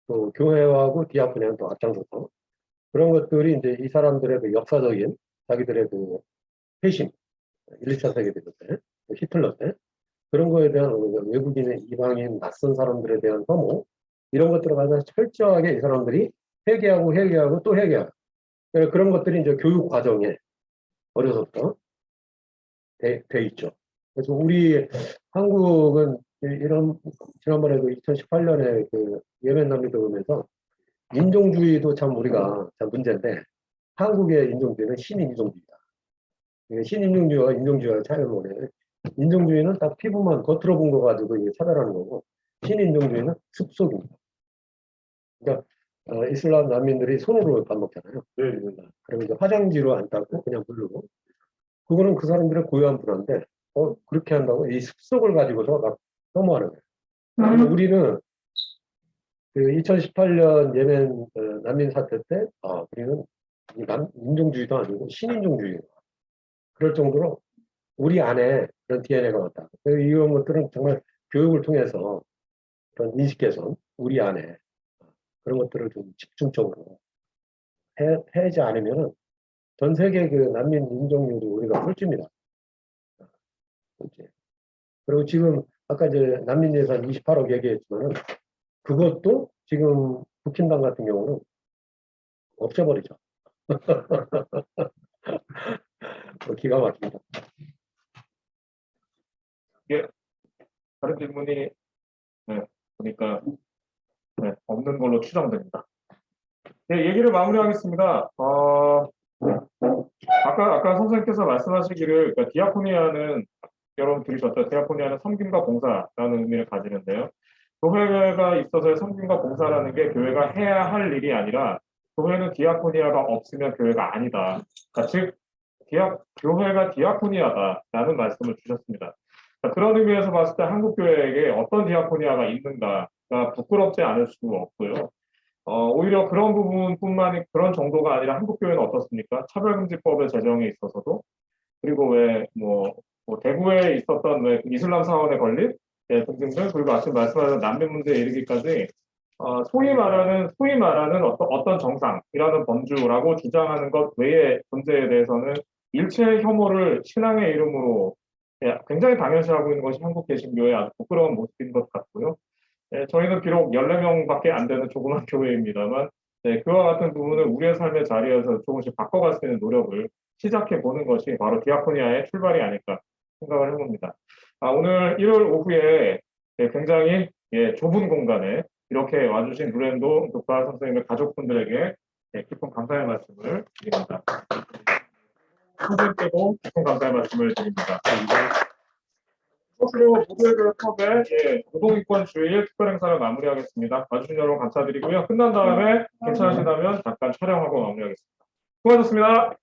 또 교회하고 디아코니아는 또 앞장서서 그런 것들이 이제 이 사람들의 그 역사적인 자기들의 그 회심, 1, 2차 세계대전 때, 히틀러 때 그런 거에 대한 외국인의 이방인 낯선 사람들에 대한 혐오 이런 것들을 가장 철저하게 이 사람들이 회개하고 또 회개하고 그런 것들이 이제 교육 과정에 어려서부터 돼 있죠. 그래서 우리 한국은 이런 지난번에도 2018년에 그 예멘 난민도 오면서 인종주의도 참 우리가 참 문제인데 한국의 인종주의는 신인종주의다. 신인종주의와 인종주의와 차이를 보면 인종주의는 딱 피부만 겉으로 본 거 가지고 이게 차별하는 거고 신인종주의는 습속입니다. 그러니까 이슬람 난민들이 손으로 밥 먹잖아요. 그리고 이제 화장지로 안 닦고 그냥 물로. 그거는 그 사람들의 고유한 문화인데 그렇게 한다고 이 습속을 가지고서 막 혐오하는 거예요. 우리는 그 2018년 예멘 난민 사태 때 우리는 인종주의도 아니고 신인종주의예요. 그럴 정도로 우리 안에 그런 DNA가 왔다. 이런 것들은 정말 교육을 통해서 그런 인식 개선, 우리 안에 그런 것들을 좀 집중적으로 해야지 않으면은 전 세계 그 난민 인종률이 우리가 꼴찌입니다. 그리고 지금 아까 이제 난민 예산 28억 얘기했지만은 그것도 지금 북힌당 같은 경우는 없애버리죠. 기가 막힙니다. 예, 다른 질문이 보니까 없는 걸로 추정됩니다. 네, 얘기를 마무리하겠습니다. 아까 선생님께서 말씀하시기를 그러니까 디아코니아는 여러분 들으셨죠? 디아코니아는 섬김과 봉사라는 의미를 가지는데요. 교회가 있어서의 섬김과 봉사라는 게 교회가 해야 할 일이 아니라 교회는 디아코니아가 없으면 교회가 아니다. 그러니까 즉 교회가 디아코니아다라는 말씀을 주셨습니다. 그런 의미에서 봤을 때 한국 교회에게 어떤 디아코니아가 있는가가 부끄럽지 않을 수 없고요. 오히려 그런 부분뿐만이 그런 정도가 아니라 한국 교회는 어떻습니까? 차별금지법의 제정에 있어서도 그리고 뭐 대구에 있었던 왜 이슬람 사원의 건립 등등등 그리고 아까 말씀하신 난민 문제에 이르기까지 소위 말하는 어떤 정상이라는 범주라고 주장하는 것 외의 존재에 대해서는 일체의 혐오를 신앙의 이름으로 굉장히 당연시하고 있는 것이 한국 개신교의 아주 부끄러운 모습인 것 같고요. 저희는 비록 14명밖에 안 되는 조그만 교회입니다만 그와 같은 부분을 우리의 삶의 자리에서 조금씩 바꿔갈 수 있는 노력을 시작해 보는 것이 바로 디아코니아의 출발이 아닐까 생각을 해봅니다. 오늘 1월 오후에 굉장히 좁은 공간에 이렇게 와주신 루렌도 교과 선생님의 가족분들에게 깊은 감사의 말씀을 드립니다. 선생님께도 깊은 감사의 말씀을 드립니다. 그리고 모두의 수업의 노동이권 주일 특별 행사를 마무리하겠습니다. 와주신 여러분 감사드리고요. 끝난 다음에 괜찮으시다면 잠깐 촬영하고 마무리하겠습니다. 수고하셨습니다.